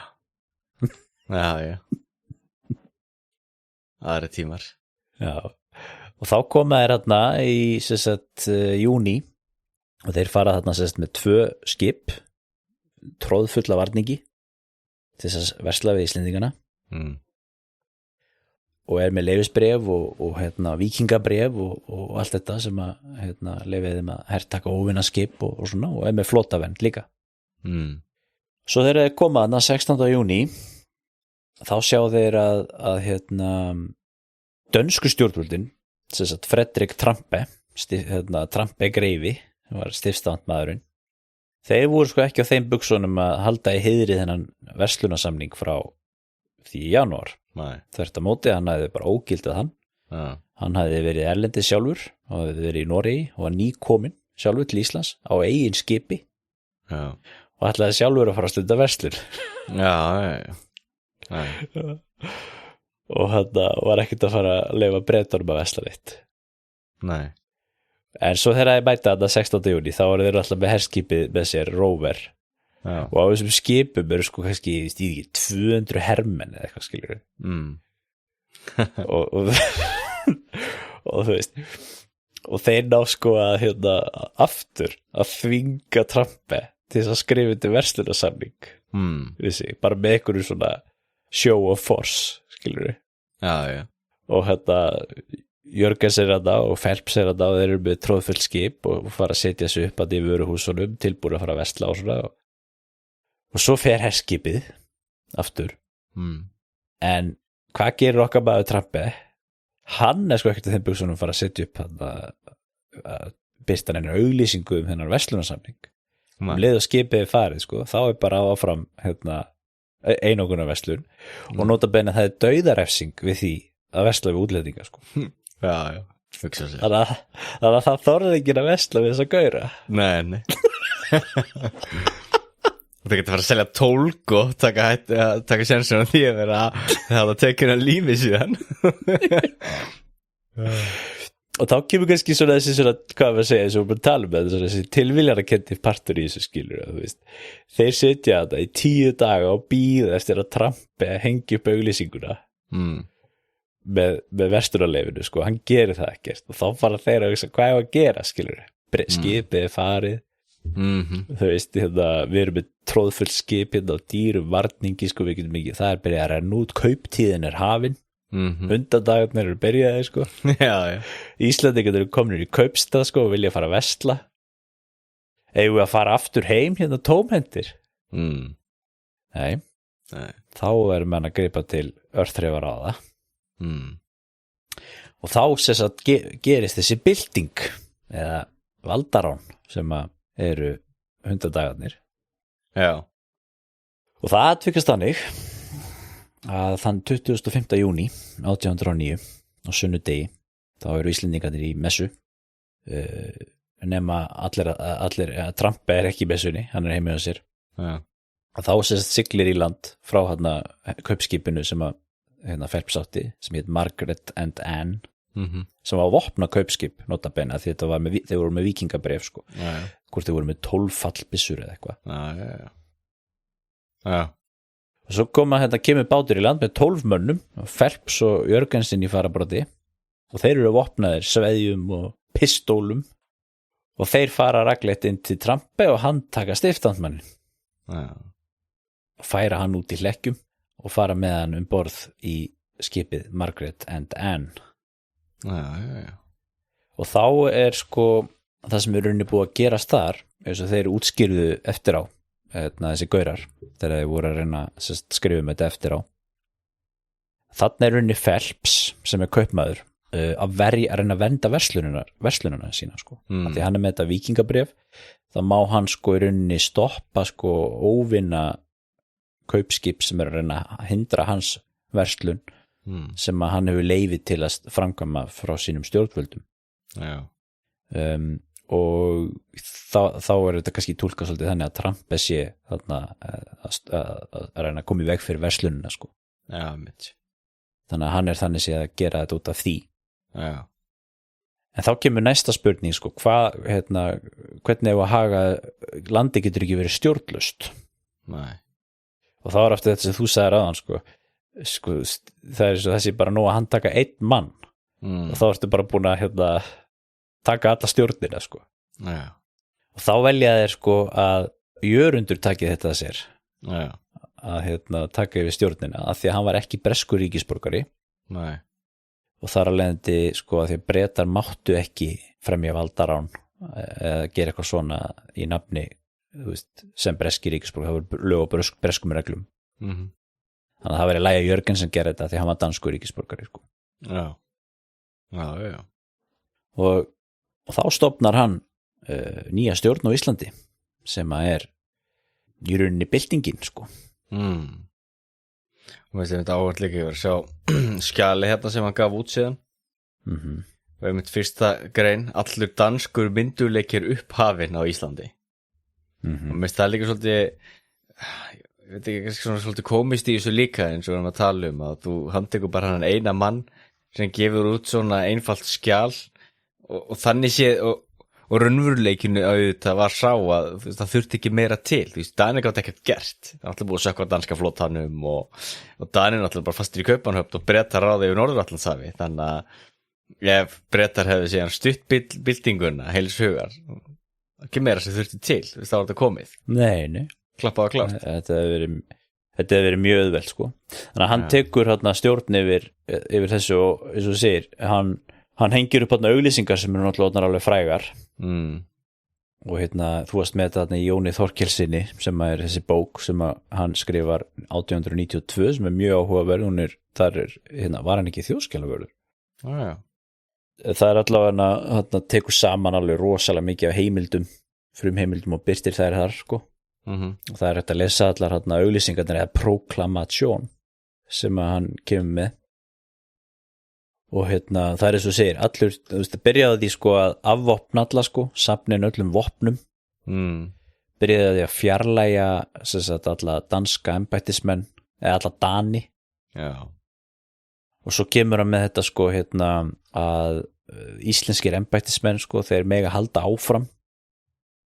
Það eru tímar. Já. Og þá koma þeir hérna í júní og þeir fara þarna með 2 skip, tróðfulla varningi til þess að versla við Íslendingana. Og með leyfisbréf og víkingabref og allt þetta sem að leyfið þeim að hertaka óvinna skip og svona, og með flotavernd líka. Svo þegar þeir koma þarna 16. júní þá sjá þeir að dönsku stjórnvöldin, Fredrik Trampe, Trampe greifi, sem var stifstandmaðurinn, þeir voru sko ekki á þeim buxunum að halda í heiðri þennan verslunarsamning frá því í janúar. Þvert á móti, hann hafði bara ógildað hann. Hann hafði verið erlendis sjálfur og hafði verið í Noregi og var nýkominn sjálfur til Íslands á eigin skipi. Og ætlaði sjálfur að fara að stunda verslun. Og hann var ekkert að fara að leyfa Bretunum að versla neitt. Nei. En svo þegar það bæta þetta 16. júní þá voru þeir alltaf með herskipið með sér Rover. Og á þessum skipum eru sko kannski 200 hermenn eða eitthvað, skilur og þú veist, og þeir ná sko að aftur að þvinga Trampe til þess að skrifa undir verslunarsamning, bara með einhverju svona show of force, skilur og Jörgens og Phelps og þeir eru með tróðfull skip og fara að setja sig upp að í vöruhúsunum tilbúin að fara að versla og svona. Og svo fer herskipið aftur. En hvað gerir okkar maður Trampe? Hann sko ekkert að þeim buxunum fara að setja upp að birta hennar auglýsingu þennan verslunarsamning. Leið og skipið farið sko, þá bara áfram einokunarverslun og nota bene það dauðarefsing við því að versla við útlendinga sko. Já, hugsa sér. Þannig að það þorði ekki að versla við þess að gaura. Nei. Það getur að fara að selja tólk og taka sjansinn á því að vera að tekja hann lífi síðan. Og þá kemur kannski svona þessi svona, hvað við segja, þessu við tala með þessi tilviljarkenndi partur í þessu, skilur, þú veist. Þeir sitja þetta í 10 daga og bíða eftir að Trampe hengi upp auglýsinguna með verslunarleyfinu, sko, hann gerir það ekkert og þá fara þeir að hugsa, hvað er að gera, skilur, skipið er farið. Þú veist, við erum með tróðfull skip á dýrum varningi, sko, við getum ekki, það er byrjað að renna út, kauptíðin er hafin, undandagarnir eru byrjaði, sko. Íslendingar eru komin í kaupstað, sko, og vilja fara að versla. Eigum við að fara aftur heim tómhendir? Nei. Þá erum við að gripa til örþrifar á það. Og þá gerist þessi bylting eða valdarán sem að eru 100 dagarnir. Já. Og það atvikast þannig að þann 25. júní 1809 á sunnudegi þá eru Íslendingarnir í messu nema allir Trampe er ekki í messunni, hann er heima hjá sér. Og þá siglir í land frá kaupskipinu sem að Phelps átti, sem heit Margaret and Anne, sem var vopna kaupskip nota bene, því þetta var þeir voru með víkingabref, sko. Hvort þeir voru með 12 fallbyssur eða eitthvað. Já. Og svo kemur bátur í land með 12 mönnum, Phelps og Jörgensen í farabroddi, og þeir eru vopnaðir sveðjum og pistólum, og þeir fara ragleitt inn til Trampe og hann taka stiftandmannin. Og færa hann út í hlekkjum og fara með hann borð í skipið Margaret and Anne. Já. Og þá er sko það sem er rauninni búið að gerast þar, eins og þeir útskýrðu eftir á, þessi gaurar, þegar þeir voru að reyna að skrifa þetta eftir á. Þannig er rauninni Phelps, sem er kaupmaður, að reyna að vernda verslununa sína, sko. Því hann er með þetta víkingabref, þá má hann sko í rauninni stoppa sko óvinna kaupskip sem er að reyna að hindra hans verslun, sem að hann hefur leyfi til að framkvæma frá sínum stjórnvöldum. og þá þetta kannski túlkað svolítið þannig að Trump sé þarna að reyna að koma í veg fyrir verslunina sko. Já, mitt. Þannig að hann þannig sé að gera þetta út af því. Já. En þá kemur næsta spurning sko, hvernig ef að haga landi getur ekki verið stjórnlaust? Nei. Og þá eftir þetta sem þú sagðir áðan sko, það svo þessi bara nú að handtaka einn mann og þá ertu bara búin að taka alla stjórnina sko. Já. Og þá velja þeir sko að Jörundur taki þetta að sér. Já. Að taka yfir stjórnina af því að hann var ekki breskur ríkisborgari. Nei. Og þar að leiðandi sko að því að Bretar máttu ekki fremja valdarán eða gera eitthvað svona í nafni sem breski ríkisborgari, það voru lög á breskum reglum. Þannig að það væri Lægja Jörgen sem gera þetta því að hann var danskur ríkisborgari sko. Já. Já. Og þá stofnar hann nýja stjórn á Íslandi sem að í rauninni byltingin sko. Og veist ég áhvert líka yfir að sjá skjali hérna sem hann gaf út síðan og einmitt fyrsta grein allur danskur mynduleikir upphafinn á Íslandi og mér það líka svolítið ég veit ekki, svona svolítið komist í þessu líka eins og við erum að tala að þú handtekur bara hann eina mann sem gefur út svona einfalt skjal og þannig séð og raunveruleikinu auðvitað var sá að það þurfti ekki meira til, þú veist, Danir gátt ekkert gert, það var alltaf búið að sökka danska flótanum og Danir alltaf bara fastir í Kaupanhöfn og Bretar ráði yfir Norður-Atlantshafi, þannig að ef Bretar hefði síðan stutt byltinguna heils hugar, ekki meira sem þurfti til, þú veist, þá var þetta komið. Nei. Klappaði klárt. Þetta hefði verið mjög auðvelt, sko. Þannig að hann tekur stjórn yfir þessu og eins og þú segir, hann hengir upp auglýsingar sem náttúrulega alveg frægar og þú varst með þetta í Jóni Þorkelsinni sem er þessi bók sem hann skrifar 1892 sem mjög áhugaverð, var hann ekki þjóðskjalavörður? Já. Það allavega tekur saman alveg rosalega mikið af heimildum, frumheimildum og birtir þær þar sko. Og það hægt að lesa allar auglýsingarnir eða proklamasjón sem hann kemur með. Og það eins og segir allur, þú veist, byrjaði því sko að afvopna alla sko, safnin öllum vopnum byrjaði því að fjarlægja alla danska embættismenn eða alla Dani. Já. Og svo kemur hann með þetta sko að íslenskir embættismenn sko, þeir mega halda áfram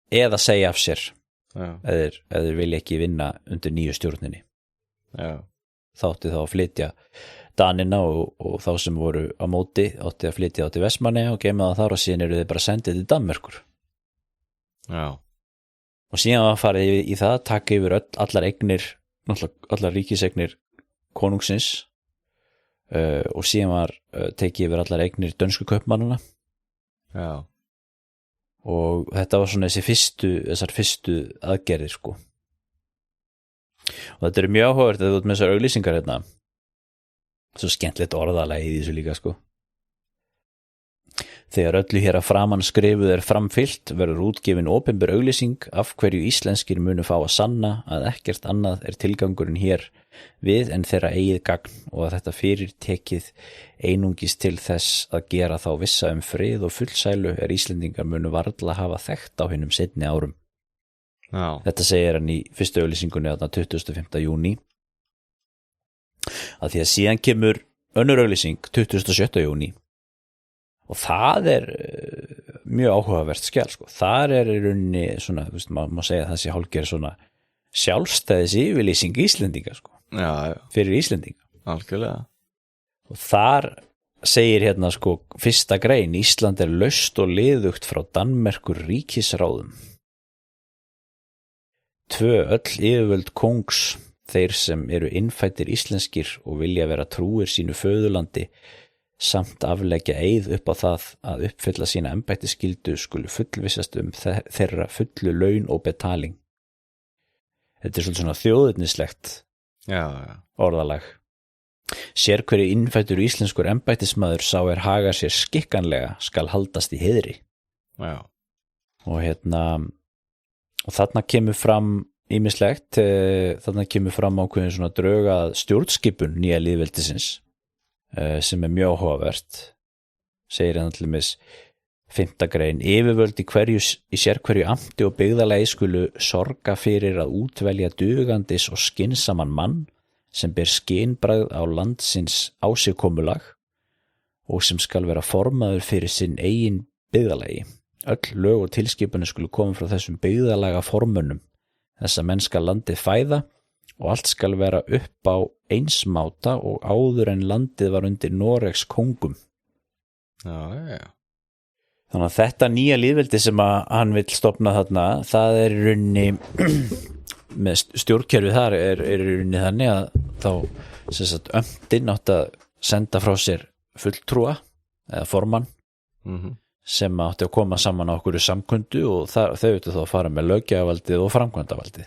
eða segja af sér eða þeir vilja ekki vinna undir nýju stjórninni. Já. Þátti þá að flytja Danina og þá sem voru á móti átti að flytja á til Vestmannaeyja og geyma það þar og síðan eru þeir bara sendið til Danmerkur. Já. Og síðan var farið í það að taka yfir allar eignir, allar ríkisegnir konungsins og síðan var tekið yfir allar eignir dönsku kaupmannana. Já. Og þetta var svona þessar fyrstu aðgerðir sko. Og þetta mjög áhugavert að þú ert með þessar auglýsingar hérna. Svo skemmtilegt orðalega í þessu líka sko. Þegar öllu hér að framan skrifuð framfyllt verður útgefin opinber auglýsing af hverju íslenskir munu fá að sanna að ekkert annað tilgangurinn hér við en þeirra eigið gagn og að þetta fyrirtekið einungis til þess að gera þá vissa frið og fullsælu Íslendingar munu varla hafa þekkt á hinum seinni árum. Já. Þetta segir hann í fyrstu auglýsingunni 25. júní. Að því að síðan kemur önnur auglýsing 27. júní og það mjög áhugavert skjal sko. Þar í rauninni svona, þú veist, má segja að það sé hálfgerð svona sjálfstæðis yfirlýsing Íslendinga sko. Já. Fyrir Íslendinga. Algjörlega. Og þar segir hérna sko fyrsta grein: Ísland laust og liðugt frá Danmerkur ríkisráðum. 2. Öll yfirvöld kongs, þeir sem eru innfæddir íslenskir og vilja vera trúir sínu föðurlandi samt afleggja eið upp á það að uppfylla sína embættisskyldu skulu fullvissast þeirra fullu laun og betaling. Þetta svolítið svona þjóðurnislegt orðalag. Sér hverju innfæddur íslenskur embættismaður sá hagar sér skikkanlega skal haldast í heiðri. Já. Og þarna kemur fram ýmislegt, þarna kemur fram ákveðin svona drauga stjórnskipun nýja lýðveldisins sem mjög áhugavert. Segir hann til dæmis: 5. grein, yfirvöld í sérhverju amti og byggðalagi skulu sorga fyrir að útvelja dugandis og skynsaman mann sem ber skynbragð á landsins ásigkomulag og sem skal vera formaður fyrir sinn eigin byggðalagi. Öll lög og tilskipanir skulu koma frá þessum byggðalaga formönnum. Þessa menn skal landið fæða og allt skal vera upp á einsmáta og áður en landið var undir Noregs kóngum. Já. Þannig að þetta nýja lýðveldi sem að hann vill stofna þarna, það í rauninni með stjórnkerfið þar í rauninni þannig að þá sem sagt öndin átt að senda frá sér fulltrúa eða formann sem átti að koma saman á okkur samkundu og þau ættu þá að fara með löggjafarvaldið og framkvæmdavaldið.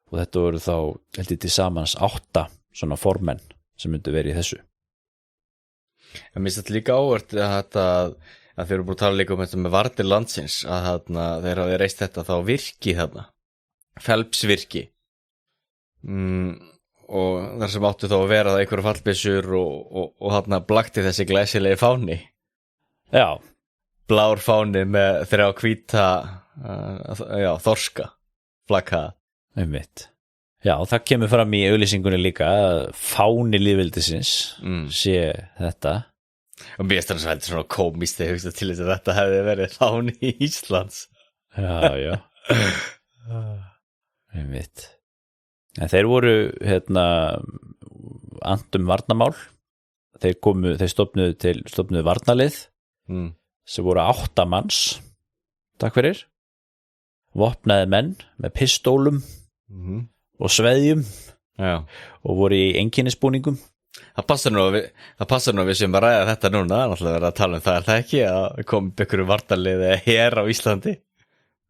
Og þetta voru þá heldur til samans 8 svona formenn sem myndu verið í þessu. Ég minnst þetta líka ávert að þeir eru búin að tala líka þetta með varnir landsins að þeir hafi reist þetta þá virki Phelps-virki og þar sem áttu þá að vera það einhverju fallbyssur og blakti þessi glæsilegi fáni. Já. Blár fáni með 3 hvíta þorska flagga. Einmitt. Já, það kemur fram í auglýsingunni líka að fáni lýðveldisins sé þetta. Og mér finnst það svona komist þegar ég hugsa til þess að þetta hefði verið fáni í Íslands. Já. Einmitt. En þeir voru andum varnarmál. Þeir stofnuðu varnarlið sem voru 8 manns. Takk fyrir. Vopnaði menn með pistólum og sveðjum og voru í einkennisbúningum. Það passar nú að við sem að ræða þetta núna, náttúrulega verið að tala það er það ekki að koma einhverju varnarliði hér á Íslandi.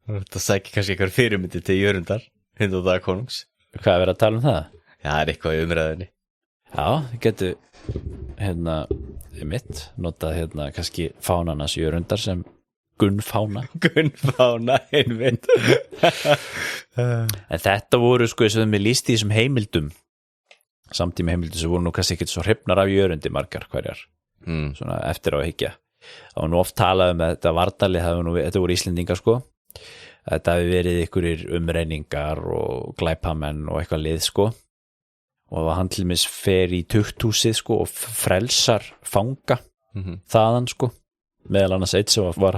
Það sækir kannski einhver fyrirmyndi til Jörundar, 100 daga konungs. Hvað er verið að tala það? Já, það er eitthvað í umræðinni. Já, þið getur einmitt notað kannski fánarnas Jörundar sem Gunnfána, einmitt. En þetta voru eins og þeim lýst í þessum heimildum, samtíma heimildum sem voru nú kannski ekkert svo hrifnar af Jörundi margar hverjar, svona eftir á að hyggja. Það var nú oft talað um að þetta varnarlið, þetta voru Íslendingar sko, þetta hafi verið einhverjir umreiningar og glæpamenn og eitthvað lið sko, og hann til dæmis fer í tukthúsið sko og frelsar fanga þaðan sko. Meðal annars eitt sem var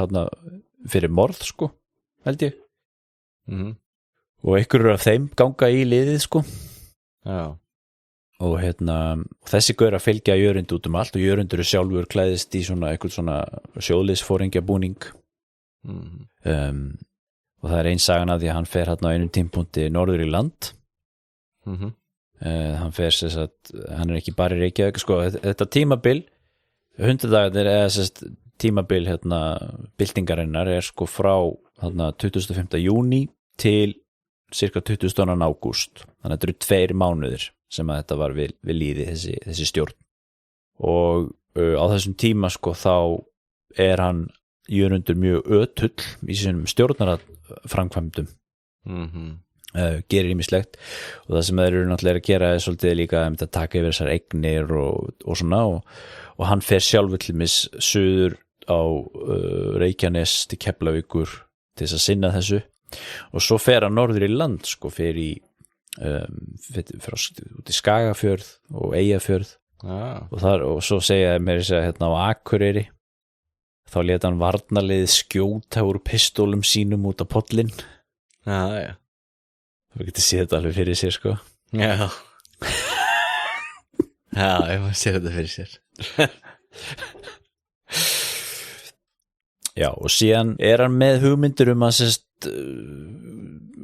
fyrir morð sko, held ég. Og einhverjur af þeim ganga í liðið sko. Já. Og þessi gaur að fylgja Jörund út allt og Jörundur sjálfur klæðist í einhvern svona sjóðliðsforingjabúning. Og það ein sagan af því að hann fer á einum tímapunkti norður í land. Hann fer hann ekki bara í Reykjavík sko, þetta tímabil 100 dagarnir eða tímabil byltingarinnar sko frá 25. júní til cirka 20. ágúst. Þannig að þetta eru 2 mánuðir sem að þetta var við líði þessi stjórn. Og á þessum tíma sko þá hann Jörundur mjög ötull í sínum stjórnarframkvæmdum. Gerir ýmislegt og það sem þeir eru náttúrulega að gera er svolítið líka að taka yfir þessar eignir og svona og hann fer sjálfur til mis suður á Reykjanes til Keflavíkur til þess að sinna þessu og svo fer hann norður í land sko, fer út í Skagafjörð og Eyjafjörð og svo segja mér á Akureyri þá lét hann varnarliðið skjóta úr pistólum sínum út á pollinn. Já. Þú getur séð þetta alveg fyrir sér sko. Já, ég maður séð þetta fyrir sér. Já, og síðan hann með hugmyndir að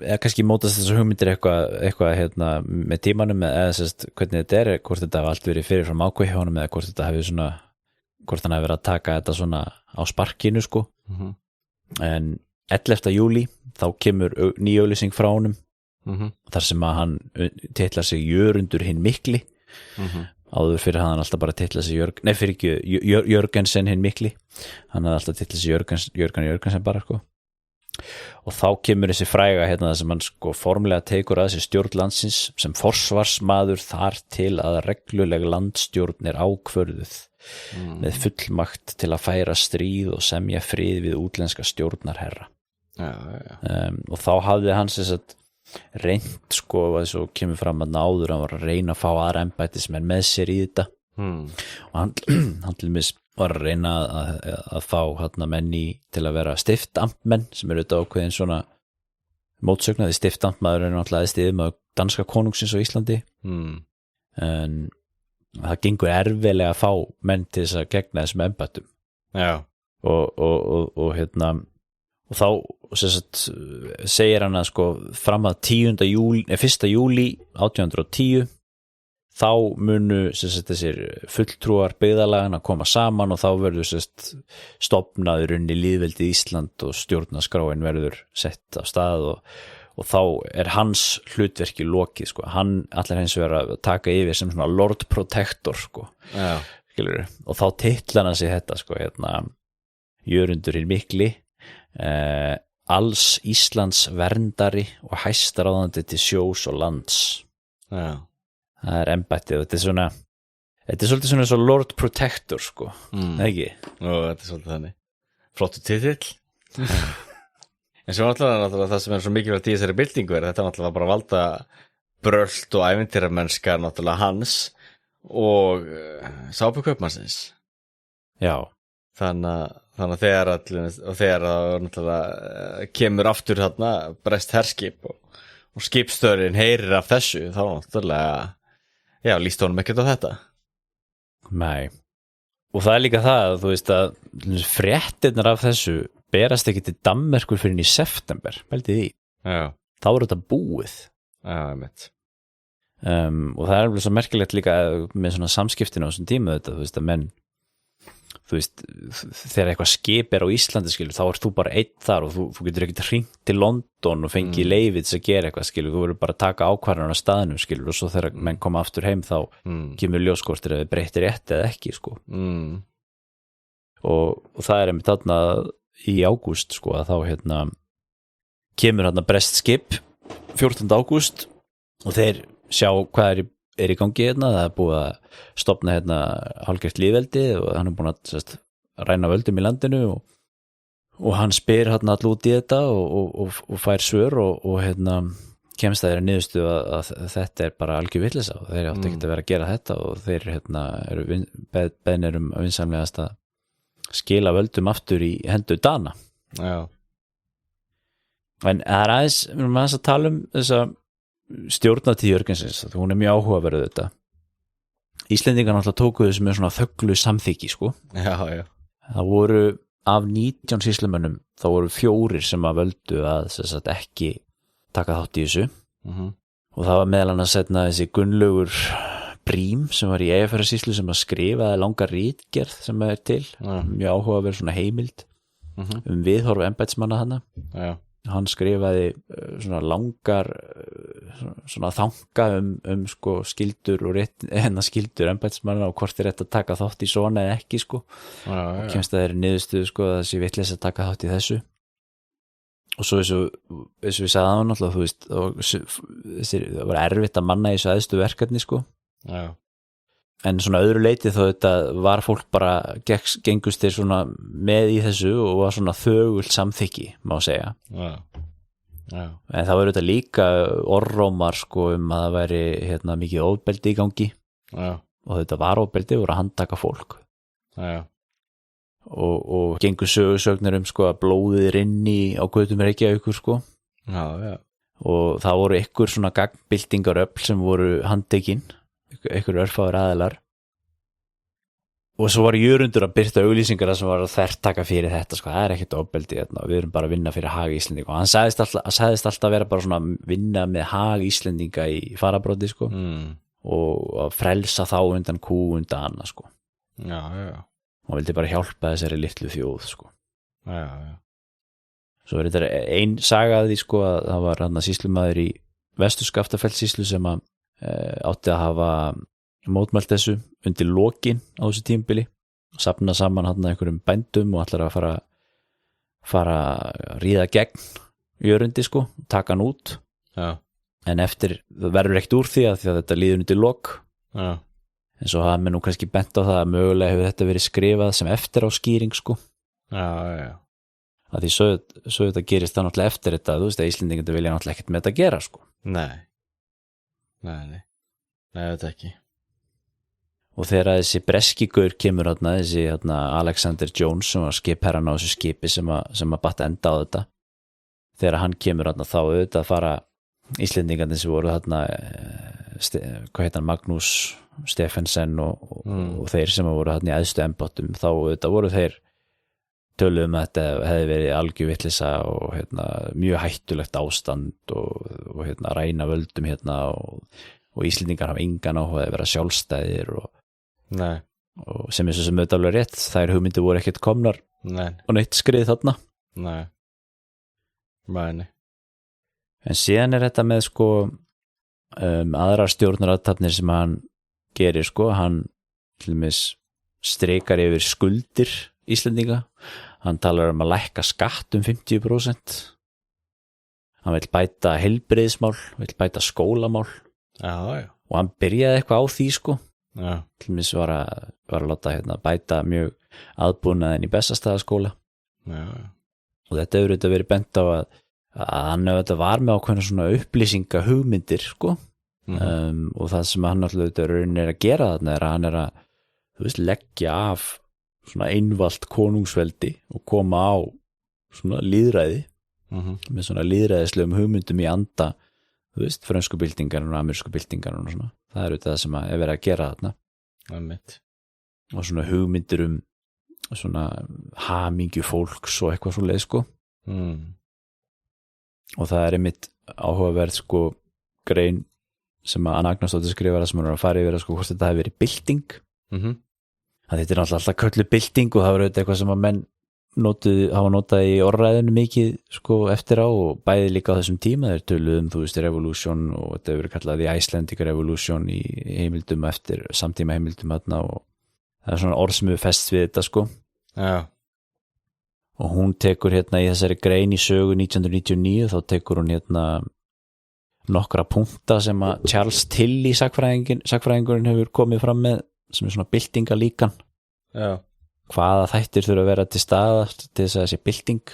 eða kannski mótast þessar hugmyndir eitthvað með tímanum eða hvernig þetta hvort þetta hafi allt verið fyrirfram ákveð hjá honum eða hvort þetta hafi hvort hann hafi verið að taka þetta svona á sparkinu sko. En 11. júlí þá kemur ný auglýsing frá honum þar sem að hann titlar sig Jörundur hinn mikli. Áður fyrir hann alltaf bara titlað sig Jörgensen hinn mikli. Hann hafði alltaf titlað sig Jörgen Jörgensen bara sko. og þá kemur þessi fræga hérna sem hann sko formlega tekur að þessi stjórn landsins sem forsvarsmaður þar til að regluleg landstjórn ákvörðuð með fullmakt til að færa stríð og semja frið við útlenska stjórnarherra. Og þá hafði hann sem sagt reynt sko að svo kemur fram að náður hann var að reyna að fá aðra embættismenn með sér í þetta og hann til dæmis var að reyna að fá hérna menn til að vera stiftamtmenn sem auðvitað ákveðin svona mótsögnaði. Stiftamtmaður náttúrulega stiðmaður danska konungsins á Íslandi en það gengur erfiðlega að fá menn til þess að gegna þessum embættum og hérna og þá segir hann að sko fram að 1. júlí 1810 þá munu þessir fulltrúar byggðarlaganna að koma saman og þá verður stofnaður inn í lýðveldið Ísland og stjórnarskráin verður sett af stað og þá hans hlutverki lokið sko. Hann allir hins vegar að taka yfir sem svona Lord Protector sko. Og þá titlar hann sig þetta sko, hérna, Jörundurinn mikli alls Íslands verndari og hæstaráðandi til sjós og lands. Það embættið, þetta er svolítið svona svo Lord Protector sko, ekki? Þetta er svolítið þannig flottur titill en svo náttúrulega það sem er svo mikilvægt í þessari byltingu þetta náttúrulega bara valda brölt og ævintýramennska náttúrulega hans og sápukaupmannsins þannig að þegar náttúrulega kemur aftur þarna brest herskip og skipstjórin heyrir af þessu þá náttúrulega líst honum ekkert á þetta. Nei, og það er líka það þú veist að fréttirnar af þessu berast ekki til Danmerkur fyrir í september, veldið því þá er þetta búið og það er alveg svo merkilegt líka með svona samskiptin á þessum tíma þetta, þú veist að menn þú veist, þegar eitthvað skip á Íslandi skilur, þá ert þú bara einn þar og þú getur ekkert hringt til London og fengið leyfið til að gera eitthvað skilur, þú verður bara að taka ákvarðanir á staðnum skilur og svo þegar menn koma aftur heim þá kemur ljóskortir eða breytir rétt eða ekki sko og það er einmitt þarna í ágúst sko að þá hérna kemur hérna brest skip 14. ágúst og þeir sjá hvað er í gangi hérna, það er búið að stofna hérna hálfgert lýðveldi og hann er búin að ræna völdum í landinu og hann spyr hérna all út í þetta og fær svör og hérna kemst að þeirra niðurstu að þetta er bara algjör vitleysa og þeir átti ekki að vera að gera þetta og þeir hérna eru beðnir vinsamlegast að skila völdum aftur í hendur Dana. En það er aðeins að tala þessa stjórnatíð Jörgensins, hún er mjög áhugaverð þetta. Íslendingar náttúrulega tóku þessu með svona þögglu samþykki sko. Það voru af 19 sýslumönnum þá voru 4 sem að völdu að ekki taka þátt í þessu og það var meðal annars þessi Gunnlaugur Brím sem var í Eyjafjarðarsýslu sem að skrifaði langa ritgerð sem er til mjög áhugaverð svona heimild viðhorf embættismanna hann skrifaði svona langar svona þanga sko skildur og rétt skildur embættismanna og hvort rétt að taka þátt í svona eða ekki sko og kemst að þeirri niðurstöðu sko að þessi vitleysa að taka þátt í þessu og svo eins og við sagðum náttúrulega þú veist það var erfitt að manna í þessu æðstu verkefni sko en svona öðru leiti þá þetta var fólk bara gengust þeir svona með í þessu og var svona þögult samþykki má segja en það var þetta líka orðrómar sko að það væri hérna mikið ofbeldi í gangi og þetta var ofbeldi voru að handtaka fólk og gengur sögursögnir sko að blóðið rinni á götum Reykjavíkur sko og það voru ykkur svona gagnbyltingaröfl sem voru handtekinn ykkur örfáður aðilar og svo var Jörundur að birta auglýsingar sem var að þvertaka fyrir þetta sko, það er ekkert ofbeldi við erum bara að vinna fyrir hag Íslendinga og hann sagðist alltaf að vera bara svona að vinna með hag Íslendinga í farabróti sko og að frelsa þá undan undan annað sko og vildi bara hjálpa þessari litlu þjóð sko svo er þetta ein saga að því sko að það var hann að sýslumaður í Vestur-Skaftafells-sýslu sem að átti að hafa mótmælt þessu undir lokin á þessu tímabili og safna saman hann einhverjum bændum og allar að fara fara að ríða gegn Jörundi sko, taka hann út en eftir verður ekkert úr því að þetta líður undir lok en svo hafa mér nú kannski bent á það að mögulega hefur þetta verið skrifað sem eftir á skýring sko að því svo þetta gerist það náttúrulega eftir þetta, þú veist að Íslendingar vilja náttúrulega ekkert með þetta gera sko Nei, þetta ekki og þegar þessi breski gaur kemur þessi Alexander Jones sem var skipherran á þessu skipi sem að batt enda á þetta þegar hann kemur þá auðvitað fara Íslendingarnir sem voru hvað heit hann, Magnús Stephensen og þeir sem voru í æðstu embáttum þá auðvitað voru þeir töluðum að þetta hefði verið algjör vitleysa og mjög hættulegt ástand og ræna völdum og Íslendingar hafa engan áhuga að vera sjálfstæðir og sem er svo sem auðvitað alveg rétt þær hugmyndir voru ekkert komnar og neitt skrið þarna Nei en síðan er þetta með sko aðrar stjórnarathafnir sem hann gerir sko, hann til dæmis streikar yfir skuldir Íslendinga, hann talar að lækka skatt 50%, hann vil bæta heilbrigðismál, vil bæta skólamál og hann byrjaði eitthvað á því sko, til dæmis var að láta bæta mjög aðbúnaðin í Bessastaðaskóla og þetta hefur auðvitað verið bent á að hann auðvitað var með ákveðna svona upplýsinga hugmyndir sko og það sem hann alltaf er að gera þarna er að hann er að þú veist, leggja af svona einvalt konungsveldi og koma á svona lýðræði með svona lýðræðislegum hugmyndum í anda þú veist, frönsku byltingar og amerísku byltingar og svona, það er auðvitað það sem er verið að gera þarna og svona hugmyndir svona hamingju fólks og eitthvað svo leið sko og það er einmitt áhugaverð sko grein sem að Anna Agnarsdóttir skrifar sem hann er að fara yfir sko hvort þetta hefur verið bylting að þetta er alltaf kölluð bylting og það var auðvitað eitthvað sem að menn hafa notað í orðræðinu mikið sko eftir á og bæði líka á þessum tíma þeir töluðum þú veist revolution og þetta hefur verið kallað the Icelandic revolution í heimildum eftir samtíma heimildum og það er svona orð sem við fest við þetta sko og hún tekur í þessari grein í sögu 1999 þá tekur hún nokkra punkta sem að Charles Tilly sagnfræðingurinn hefur komið fram með sem er svona byltingalíkan hvaða þættir þurfa að vera til staðar til þess að þessi bylting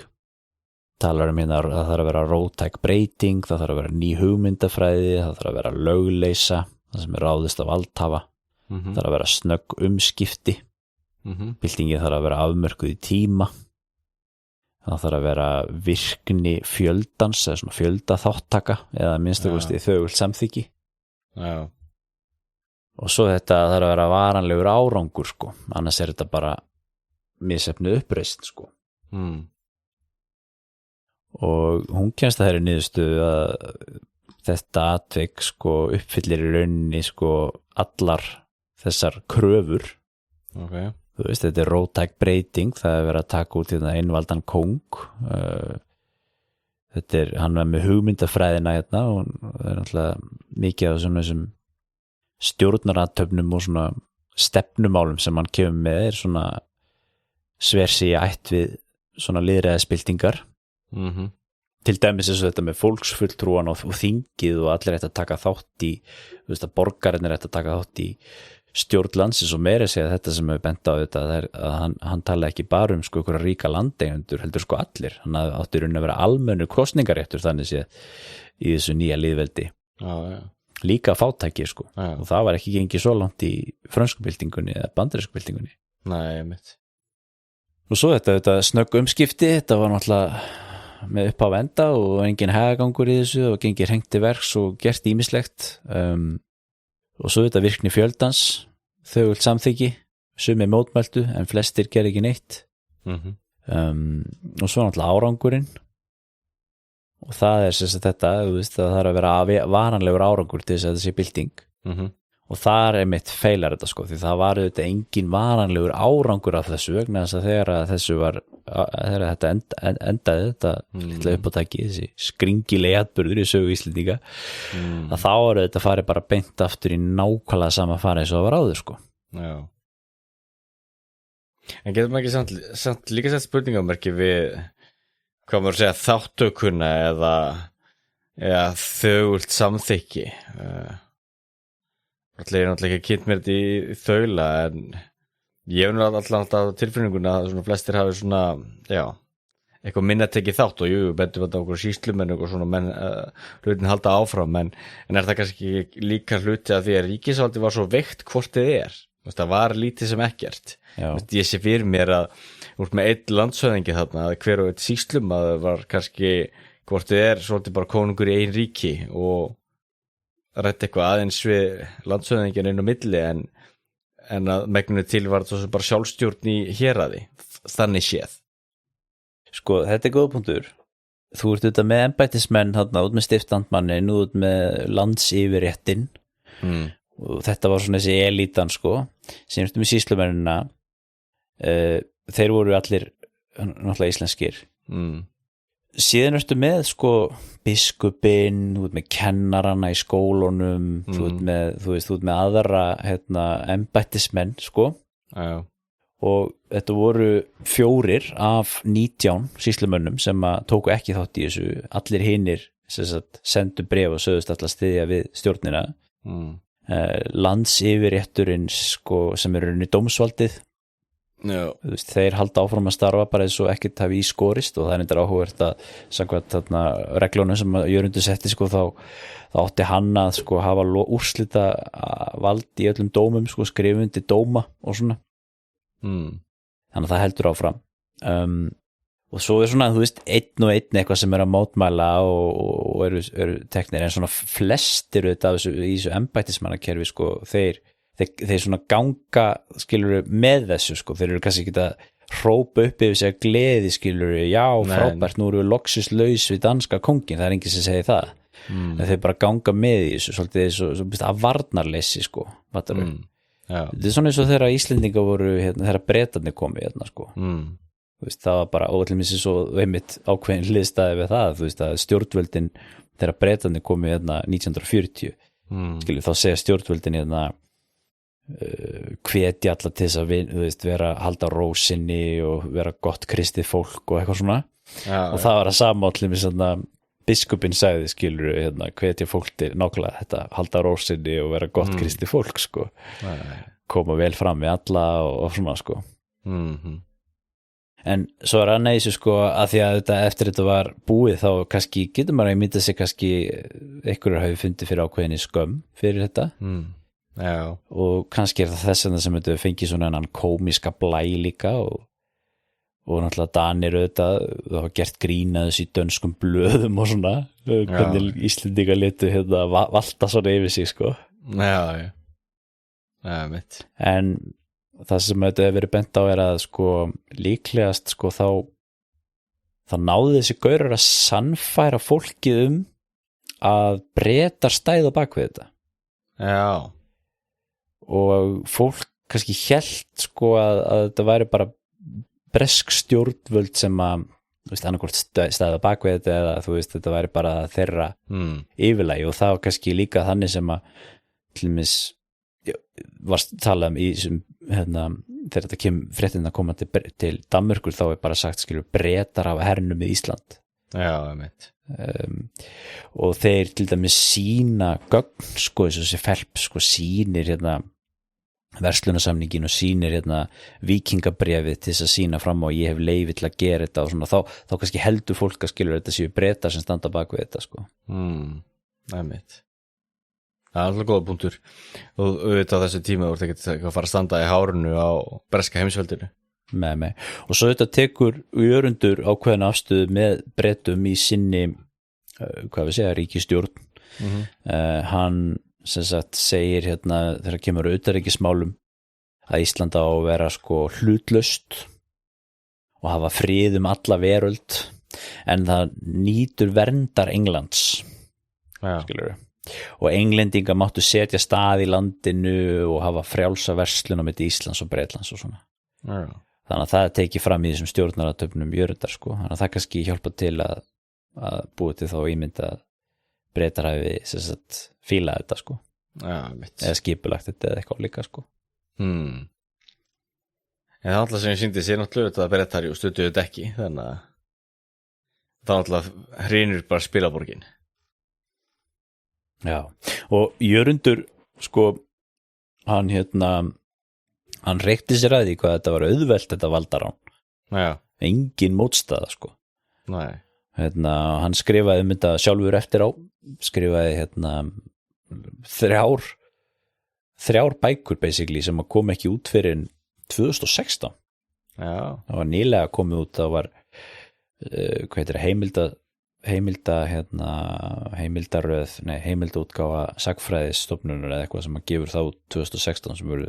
talar að það þarf að vera róttæk breyting, það þarf að vera ný hugmyndafræði, það þarf að vera lögleysa það sem er ráðist af valdhafa það þarf að vera snögg umskipti byltingin þarf að vera afmörkuð í tíma það þarf að vera virkni fjöldans eða svona fjöldaþáttaka eða minnstakosti þögult samþykki og svo þetta þarf að vera varanlegur árangur sko, annars er þetta bara misefnuð uppreisn sko og hún kemst að þeirri niðurstöðu að þetta atvik sko uppfyllir í rauninni sko allar þessar kröfur þú veist, þetta er róttæk breyting það er verið að taka út einvaldan kóng þetta er, hann var með hugmyndafræðina og það er náttúrulega mikið af svona þessum stjórnarathöfnum og svona stefnumálum sem hann kemur með er svona sversi í ætt við svona lýðræðisbyltingar til dæmis eins og þetta með fólksfulltrúan og þingið og allir ætti að taka þátt í þú veist að borgarinn er ætti að taka þátt í stjórnlandsins og meira segja þetta sem hefur bent á þetta er að hann tala ekki bara sko einhverja ríka landeigendur heldur sko allir, hann átti raunin að vera almennu kosningaréttur þannig séð í þessu nýja lýðveldi líka fátæki sko og það var ekki gengið svo langt í frönsku byltingunni eða bandarísku byltingunni og svo þetta snögg umskipti þetta var náttúrulega með upp á enda og engin hagagangur í þessu og gengið hrengt til verks og gert ýmislegt og svo þetta virkni fjöldans þögult samþykki sumir mótmæltu en flestir gerði ekki neitt og svo náttúrulega árangurinn og það er sem sagt þetta þú veist að það þarf að vera varanlegur árangur til þess að þetta sé bylting og þar mitt feilar þetta sko því það var auðvitað engin varanlegur árangur af þessu vegna þess að þegar þetta endaði þetta litla uppátæki þessi skringilegi atburður í sögu Íslendinga að þá er þetta farið bara beint aftur í nákvæmlega sama fara eins og það var áður sko En getur maður ekki samt líka sett spurningamerki við hvað maður segja, þáttökuna eða þögult samþykki allir náttúrulega ekki kynnt mér þetta í þaula en ég hef alltaf tilfinninguna að svona flestir hafi svona, eitthvað minna tekið þátt og bentum þetta á okkur sýslumenn og svona menn hlutin halda áfram en er það kannski líka hluti að því að ríkisvaldi var svo veikt hvort þið það var lítið sem ekkert ég sé fyrir mér að úr með einn landshöfðingi þarna að hver og einn sýslumaður var kannski hvort þið svolítið bara konungur í ein ríki og rætt eitthvað aðeins við landshöfðingin inn á milli en að megninu til var þetta bara sjálfstjórn í héraði þannig séð. Sko, þetta góð punktur. Þú ert auðvitað með embættismenn þarna út með stiftandmannin út með landsyfirréttin og þetta var svona þessi elítan sko sem ertu með sýslumennina þeir voru allir náttúrulega íslenskir síðan ertu með sko biskupinn, þú ert með kennarana í skólunum þú ert með aðra embættismenn sko og þetta voru 4 af 19 sýslumönnum sem að tóku ekki þátt í þessu allir hinir sendu bréf og sögðust allar styðja við stjórnina landsyfirrétturinn sko, sem eru í dómsvaldið þeir halda áfram að starfa bara eins og ekkert hafi í skorist og það er eitthvað áhugavert að samkvæmt þarna reglunum sem Jörundur setti sko, þá átti hann að sko, hafa úrslita vald í öllum dómum sko, skrifundi dóma og svona þannig að það heldur áfram og svo er svona þú veist einn og einn eitthvað sem er að mótmæla og eru teknir en svona flestir þetta í þessu embættismannakerfi sko, þeir svona ganga skilur með þessu sko, þeir eru kannski ekki að hrópa upp yfir sig að gleði skilur, já frábært, nú eru við loksis laus við danska kóngin, það er enginn sem segir það en þeir bara ganga með í þessu svolítið þessu að varnarleysi sko, þetta er svona eins og þegar Íslendinga voru þegar Bretarnir komu sko þú veist, það var bara óallumissi svo einmitt ákveðin hliðstæði við það, þú veist að stjórnvöldin þegar Bretarnir komu 1940 skilur, þá segja stjórnvöldin hvetja alla til þess að vera halda rósinni og vera gott kristið fólk og eitthvað svona og það var að samállum biskupinn sagði skilur hvetja fólk til nákvæmlega þetta halda rósinni og vera gott kristið fólk sko koma vel fram við alla og svona sko en svo er annað þessu sko að því að eftir þetta var búið þá kannski getur maður að mynda sig kannski einhverjur hafi fundið fyrir ákveðinni skömm fyrir þetta og kannski er það þess að sem þetta fengið svona enn komíska blæ líka og náttúrulega Danir auðvitað það var gert grín að þessu í dönskum blöðum og svona hvernig Íslendinga létu valta svona yfir sig sko mitt en það sem þetta hefur verið bent á er að sko líklegast sko þá náðu þessi gaurar að sannfæra fólkið að Bretar stæðu bak við þetta og fólk kannski hélt sko að þetta væri bara bresk stjórnvöld sem að þú veist annarkvort stæða bak við þetta eða þú veist þetta væri bara þeirra yfirlægi og það var kannski líka þannig sem að til dæmis var talað í þessum þegar þetta fréttina koma til Danmörkur þá er bara sagt skilur Bretar af hernum í Ísland og þeir til dæmis sína gögn sko þessi felp sko sýnir verslunarsamningin og sýnir víkingabréfið til þess að sýna fram á ég hef leyfi til að gera þetta og svona þá kannski heldur fólk að skilur þetta séu Bretar sem standa bak við þetta sko það er alltaf góða punktur og auðvitað á þessu tíma þú ert ekki að fara að standa í hárunu á breska heimsveldinu Nei. Og svo þetta tekur Jörundur ákveðin afstöðu með Bretum í sinni hvað við segja, ríkisstjórn hann sem sagt segir þegar kemur utanríkismálum að Ísland á að vera sko hlutlaust og hafa frið alla veröld en það nýtur verndar Englands skilurðu og englendingar máttu setja stað í landinu og hafa frjálsa verslun á milli Íslands og Bretlands og svona þannig að það tekið fram í þessum stjórnaratöfnum Jörundar sko, þannig að það kannski hjálpa til að búa til þá ímynda að Bretar hafi sem sagt fílað þetta sko eða skipulagt þetta eða eitthvað líka sko en það alltaf sem ég sýndi sér náttúrulega að Bretar stuttuðu þetta ekki þannig að þá náttúrulega hrynur bara spilaborgin. Já, og Jörundur sko, hann reykti sér að því hvað þetta var auðvelt þetta valdarán. Já. Engin mótstaða sko. Nei. Hann skrifaði þetta sjálfur eftir á, skrifaði þrjár bækur basically sem kom ekki út fyrir 2016. Já. Það var nýlega komið út, það var heimildaútgáfa Sagnfræðistofnunar eða eitthvað sem að gefur þá 2016 sem er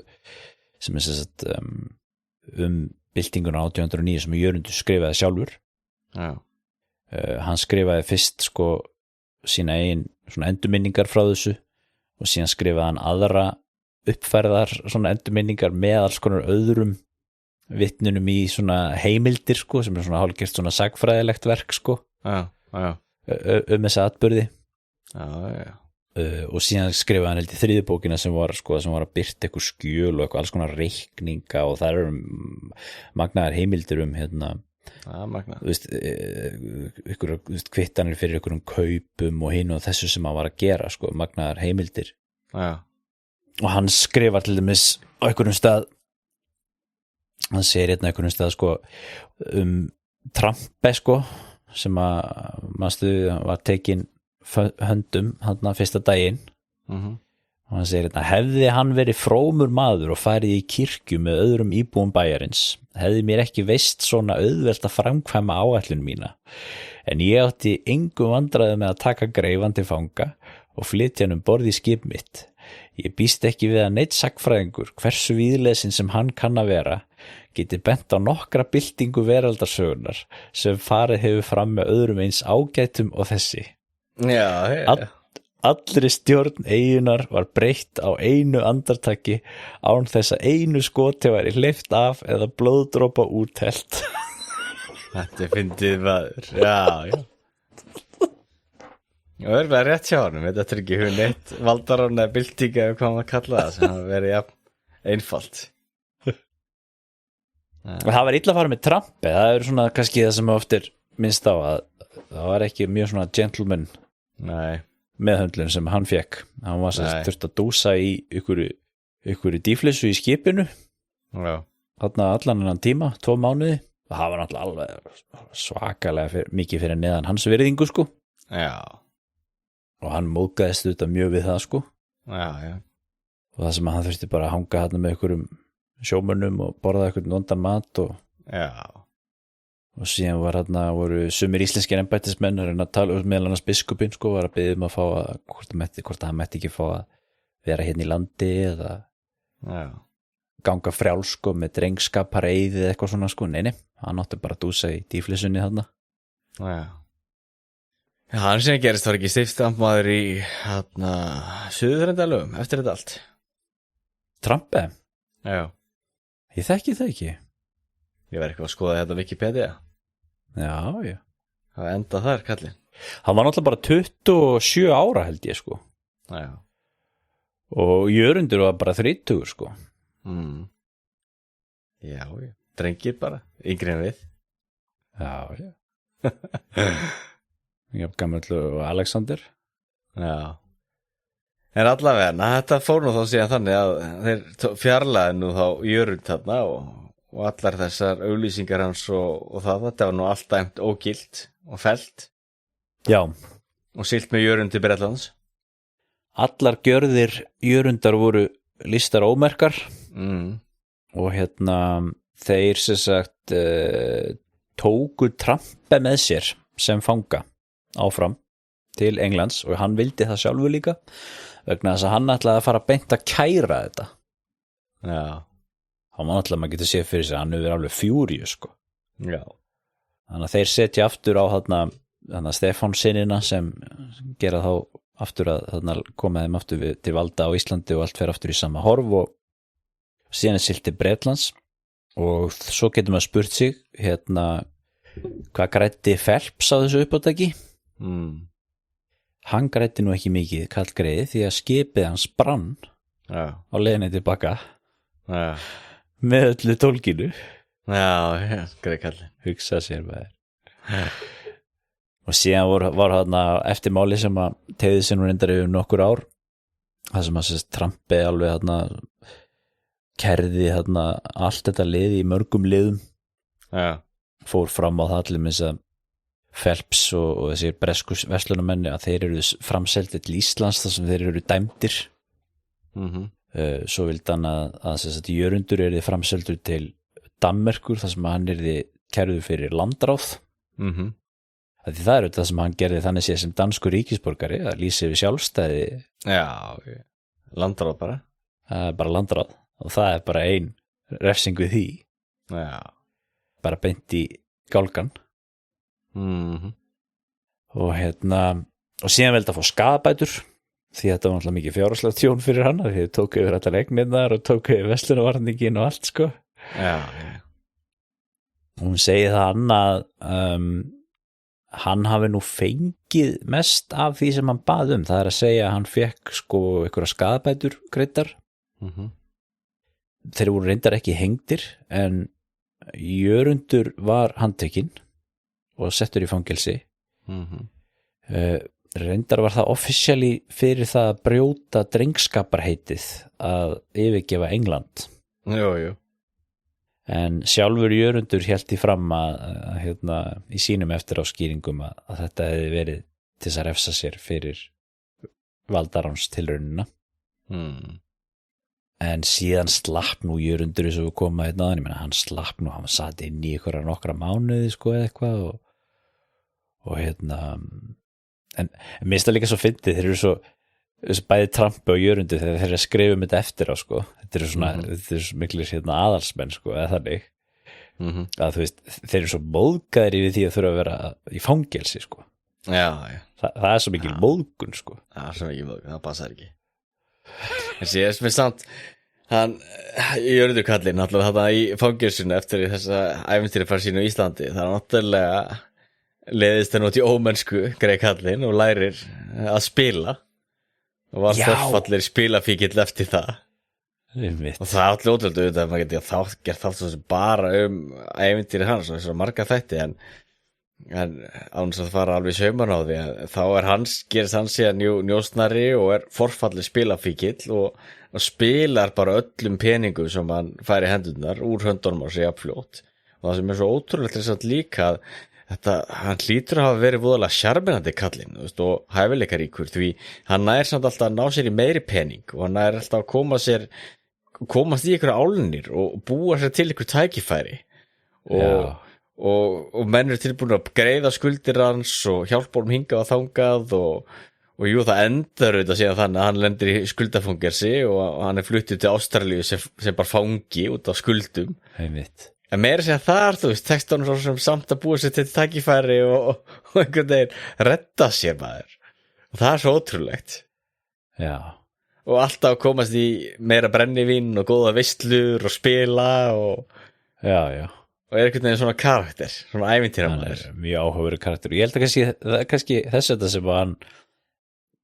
sem sagt byltinguna 1809 sem Jörundur skrifaði sjálfur. Já. Hann skrifaði fyrst sko sína eigin svona endurminningar frá þessu og síðan skrifaði hann aðra uppfærðar svona endurminningar með alls konar öðrum vitnunum í svona heimildir sko sem er svona hálfgert svona sagfræðilegt verk sko. Já. Þessa atburði. Já. Og síðan skrifaði hann held í þriðju bókina sem var að birta eitthvað skjöl og eitthvað alls konar reikninga og það eru magnaðar heimildir þú veist kvittanir fyrir einhverjum kaupum og hinn og þessu sem hann var að gera sko, magnaðar heimildir. Já. Og hann skrifar til dæmis á einhverjum stað, hann segir einhverjum stað sko Trampe sko sem að manstu var tekin höndum hann fyrsta daginn. Og hann segir hefði hann verið frómur maður og farið í kirkju með öðrum íbúum bæjarins, hefði mér ekki veist svona auðvelt að framkvæma áætlun mína, en ég átti engum vandræði með að taka greifan til fanga og flytja hann borð í skip mitt. Ég býst ekki við að neitt sagnfræðingur, hversu víðlesin sem hann kann að vera, geti bent á nokkra byltingu veraldarsögunar sem farið hefur fram með öðrum eins ágætum og þessi. Já. Allri stjórn eyjunar var breytt á einu andartaki án þess að einu skoti væri hleypt af eða blóðdropa úthellt. Þetta fyndið maður. Já. Og verið rétt hjá honum, þetta er ekki hún eitt valdarán eða byltinga eða hvað maður kalla það sem hafa verið einfalt. Og það var illa að fara með Trampe, það er svona kannski það sem oftir minnst á að það var ekki mjög svona gentleman meðhöndlun sem hann fekk. Hann var þurft að dúsa í ykkur díflissu í skipinu. Já. Þarna allan annan tíma, 2 mánuði. Og það var náttúrulega alveg svakalega mikið fyrir neðan hans virðingu sko. Já. Og hann móðgæðist auðvitað mjög við það sko. Já. Og það sem hann þurfti bara að hanga þarna með ykkurum sjómönnum og borða ykkur vondan mat og og síðan voru sumir íslenskir embættismenn að tala meðal annars biskupinn sko, var að biðja að fá hvort hann mætti ekki fá að vera hérna í landi eða ganga frjáls sko með drengskapareið eða eitthvað svona sko, nei, hann átti bara að dúsa í dýflissunni þarna. Já, hann sem gerist var ekki stiftamtmaður í Suðurendalögum eftir þetta allt. Trampe? Já. Ég þekki það ekki. Ég verði eitthvað að skoða þetta Wikipedia. Já. Það enda þar, kallinn. Hann var náttúrulega bara 27 ára held ég sko. Já. Og Jörundur var bara 30 sko. Já. Drengir bara, yngri en við. Já. Ég gamall og Alexander. Já. En allavega, þetta fór nú þá síðan þannig að þeir fjarlæði nú þá Jörund þarna og allar þessar auglýsingar hans og þetta var nú allt dæmt ógilt og fellt. Já. Og siglt með Jörund til Bretlands. Allar gjörðir Jörundar voru listar ómerkar og þeir sem sagt tóku Trampe með sér sem fanga áfram til Englands og hann vildi það sjálfur líka vegna þess að hann ætlaði að fara beint að kæra þetta. Já. Hann var náttúrulega, maður getur séð fyrir sig, hann hefur verið alveg fjúriu sko. Já. Þannig að þeir setja aftur á þarna Stefánsinina sem gera þá aftur að koma þeim aftur til valda á Íslandi og allt fer aftur í sama horf og síðan er siglt til Bretlands og svo getur maður spurt sig hvað græddi Phelps á þessu uppátæki? Hann græddi nú ekki mikið kallgreiði því að skipið hans brann á leiðinni tilbaka með öllu tólkinu. Já, greið kallinn. Hugsa sér maður. og síðan var þarna eftirmáli sem að tegði sig nú reyndar yfir nokkur ár það sem að sérst Trumpi alveg þarna kerði þarna allt þetta lið í mörgum liðum fór fram á það allir með þess að Phelps og þessir bresku verslunarmenni að þeir eru framseldir til Íslands þar sem þeir eru dæmdir svo vildi hann að sérst Jörundur er þið framseldur til Danmerkur þar sem hann er þið kærður fyrir landráð því það er það sem hann gerði þannig séð sem danskur ríkisborgari að lýsa yfir sjálfstæði landráð bara það er bara landráð og það er bara ein refsing við því bara beint í gálgan og og síðan veldi að fá skaðabætur því þetta var náttúrulega mikið fjárhagslega tjón fyrir hann því þið tóku yfir allar eignirnar og tóku yfir verslunarvarningin og allt sko hún segir það að hann hafi nú fengið mest af því sem hann bað það er að segja að hann fekk sko einhverja skaðabætur greiddar þeir voru reyndar ekki hengdir en Jörundur var handtekinn og settur í fangelsi reyndar var það officially fyrir það að brjóta drengskaparheitið að yfirgefa England jú. En sjálfur Jörundur hélt í fram að í sínum eftir á skýringum að þetta hefði verið til þess að refsa sér fyrir valdaráns tilraunina en síðan slapp nú Jörundur eins og við koma aðan, ég meina hann slapp nú, hann satt inn í nokkra mánuði sko eða eitthvað og en mér finnst það líka svo fyndið, þeir eru svo bæði Trumpi og Jörundur þegar þeir eru að skrifa þetta eftir á sko, þetta eru svona þetta eru svo miklir aðalsmenn sko eða þannig að þú veist, þeir eru svo móðgaðir yfir því að þurfa að vera í fangelsi sko það er svo mikil móðgun sko það er svo mikil móðgun, það passar ekki en síðan með samt hann, Jörundur kallinn náttúrulega þarna í fangelsinu eftir þessa ævintýri fara sínu í Íslandi það er náttúrulega leiðist hann út í ómennsku greið kallinn og lærir að spila og var störfallir spilafíkill eftir það og það er allir ótrúlega auðvitað að maður geti gert þátt svo sem bara ævintýri hans og þessar marga þætti en án þess að fara alveg sauman á því þá gerist hann síðan njósnari og forfallir spilafíkill og spilar bara öllum peningum sem hann fær í hendurnar úr höndunum á sig jafnfljótt og það sem er svo ótrúlega þess að líka hann hlýtur að hafa verið voðalega sjarmerandi kallinn og hæfileikaríkur því hann nær samt alltaf að ná sér í meiri pening og hann nær alltaf að komast í einhverja álnir og búa sér til einhver tækifæri og menn eru tilbúin að greiða skuldir hans og hjálpa honum hingað og þangað og jú það endar auðvitað síðan þannig að hann lendir í skuldafangelsi og hann fluttið til Ástralíu sem bara fangi út af skuldum en meira segja þar, þú veist, tekst hann svo sem samt að búa sér til tækifæri og einhvern veginn redda sér maður og það er svo ótrúlegt og alltaf komast í meira brennivín og góða vistlur og spila og er einhvern veginn svona karakter, svona ævintýramaður mjög áhugaverður karakter og ég held að kannski þess að sem hann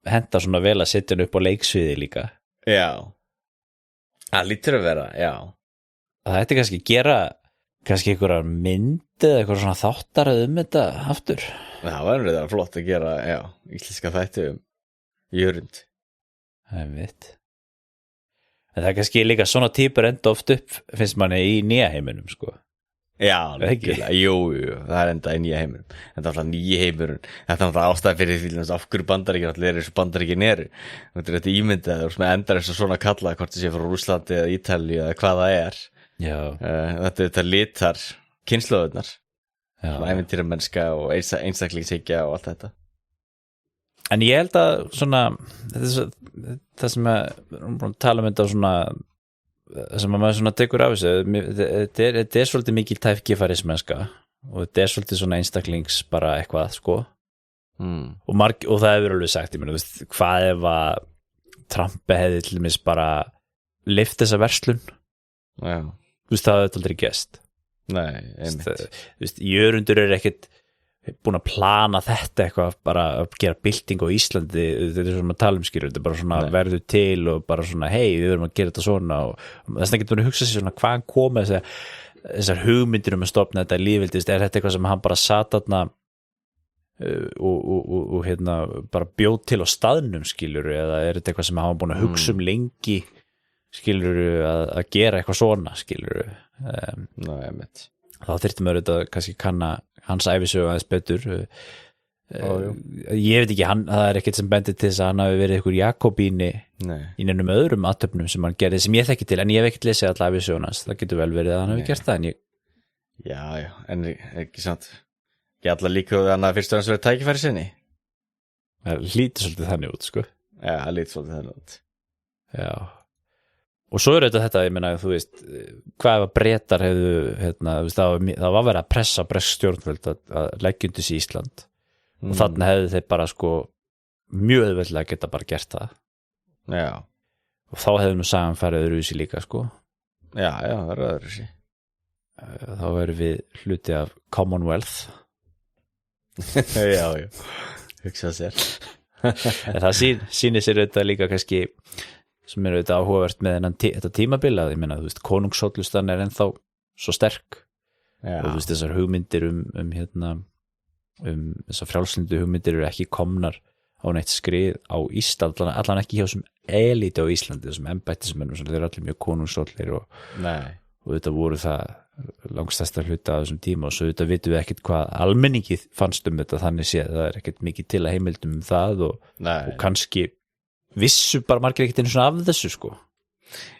henda svona vel að setja hann upp á leiksviði líka það lítur að vera, það ætti kannski gera einhverjar mynd eða eitthvað svona þáttarað þetta aftur það var þetta flott að gera íslenska þætti Jörund en það er kannski líka svona típur enda oft upp finnst manni í nýja heiminum sko jú, það er enda í nýja heiminum þetta er alltaf nýja heimurinn þetta er alltaf ástæði fyrir því af hverju Bandaríkin allir er eins og Bandaríkin eru þetta ímyndið og endar eins og svona kalla hvort það sé frá Rússlandi eða Ítalíu eða hvað það er þetta litar kynslóðurnar ævintýramennska og einstaklingshyggja og allt þetta en ég held að svona það sem að tala þetta svona sem að maður svona tekur af þessu þetta er svolítið mikil tækifærismennska og þetta er svolítið svona einstaklings bara eitthvað sko og það hefur alveg sagt ég meina, hvað ef að Trumpi hefði til dæmis bara lyft þessa verslun það hefði aldrei gest Jörundur er ekkert búin að plana þetta eitthvað bara að gera bylting á Íslandi þetta er svona talumskýrur, þetta er bara svona verður til og bara svona hei við verðum að gera þetta svona og þess vegna getur maður að hugsa sér svona hvaðan koma þessar hugmyndir að stofna þetta lífveldist, er þetta eitthvað sem hann bara sat þarna og hérna bara bjóð til á staðnum skilur, eða er þetta eitthvað sem hafa búin að hugsa lengi skilur að gera eitthvað svona skilur þá þyrfti maður auðvitað kannski kanna hans ævisögu aðeins betur ég veit ekki, það er ekkert sem bendir til þess að hann hafi verið einhver Jakobíni í neinum öðrum athöfnum sem hann gerði sem ég þekki til, en ég hef ekkert lesið alla ævisögun hans, það getur vel verið að hann hafi gert það en ég Já, en ekki sant ekki alla líka að hann hafi fyrst og hans verið tækifæri sinni það lítið svolítið þannig út sko Já, það lítið svolítið þannig út Já og svo er þetta, ég meina, þú veist hvað ef að Bretar hefðu hérna, það var verið að pressa bresk stjórnvöld að leggja undir sig Ísland og þannig hefðu þeir bara sko mjög auðveldlega geta bara gert það Já og þá hefðu nú sagan farið öðruvísi líka sko Já, það er öðruvísi þá verðum við hluti af Commonwealth Já, hugsa sér en það sýnir sér auðvitað líka kannski sem er auðvitað áhugavert með þetta tímabil að ég meina, þú veist, konungshóllustan er ennþá svo sterk og þú veist, þessar hugmyndir hérna þessar frjálslyndu hugmyndir eru ekki komnar á neitt skrið á Ísland allan ekki hjá sem elíti á Íslandi þessum embættismönnum, þeir eru allir mjög konungshóllir og þetta voru það langstærsta hluta af þessum tíma og svo þetta vitum við ekkert hvað almenningi fannst þetta þannig séð, það er ekkert mikið til að heimildum það og kannski vissu bara margir ekkert einu svona af þessu sko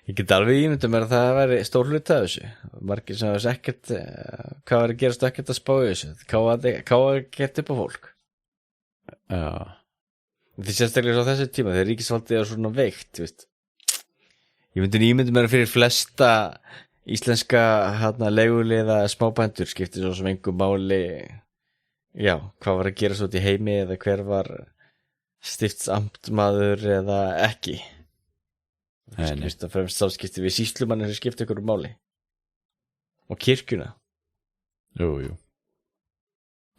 Ég get alveg ímyndum mér að það væri stór hluta af þessu margir sem veist ekkert hvað var að gerast ekkert að spá í þessu hvað var að geta upp á fólk Já Því sérstaklega svo þessu tíma þegar ríkisvaldið er svona veikt ég myndum mér fyrir flesta íslenska leiguliða smábændur skiptir svo sem engum máli hvað var að gera svo í heimi eða hver var stiftsamtmaður eða ekki fyrst og fremst sáskipti við sýslumannir sem skipti ykkur máli og kirkjuna Jú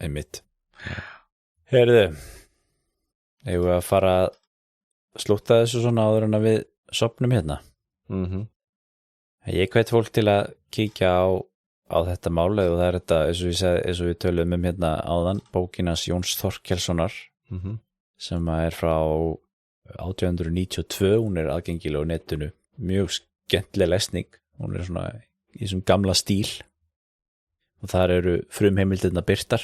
einmitt Heyrðu eigum við að fara að slúta þessu svona áður en að við sofnum hérna Ég hvet fólk til að kíkja á þetta máli og það er þetta eins og við töluðum hérna áðan bókinas Jóns Þorkelssonar sem er frá 1892, hún er aðgengileg á netinu, mjög skemmtileg lesning, hún er svona í þessum gamla stíl og þar eru frumheimildirnar birtar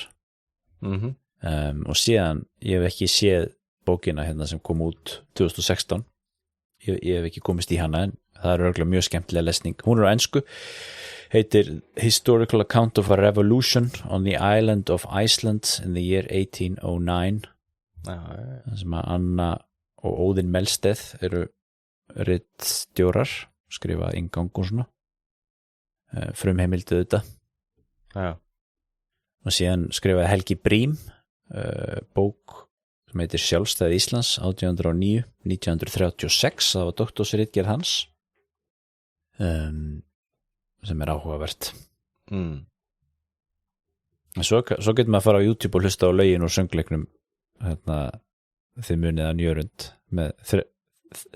og síðan ég hef ekki séð bókina hérna sem kom út 2016 ég hef ekki komist í hana en það er örugglega mjög skemmtileg lesning, hún er á ensku heitir Historical Account of a Revolution on the Island of Iceland in the year 1809 það sem að Anna og Óðinn Melsteð eru ritstjórar skrifa inngang og svona frumheimildu þetta og síðan skrifaði Helgi Brím bók sem heitir Sjálfstæði Íslands 1809-1936 það var doktorsritgerð hans sem er áhugavert svo getur maður að fara á YouTube og hlusta á lögin og söngleiknum hérna, þið munið að Njörund með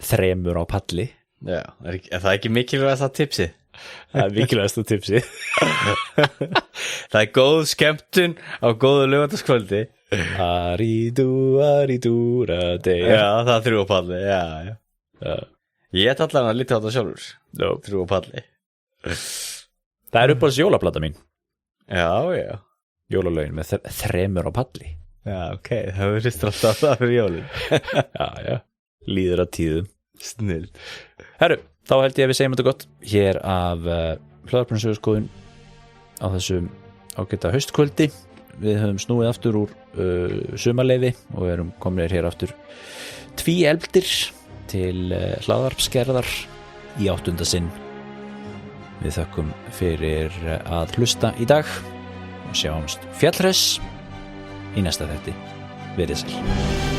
þremur á palli er það ekki mikilvægast að tipsi? Það er mikilvægast að tipsi Það er góð skemmtun á góðu laugardagskvöldi Aridúradei það er þrjú á palli Ég ætla allan að lítið á þetta sjálfur þrjú á palli Það er uppáhalds jólaplata mín Já Jólalögin með þremur á palli ok, það verður alltaf það fyrir jólin Já, líður að tíðum Snill Herru, þá held ég að við segjum þetta gott hér af Hlaðarprunsögurskoðun á þessum ágæta haustkvöldi við höfum snúið aftur úr sumarleyfi og erum komnir hér aftur tvíelbdir til hlaðarpsgerðar í 8. sinn við þökkum fyrir að hlusta í dag og sjáumst fjallhress í næsta þætti. Verið sæl.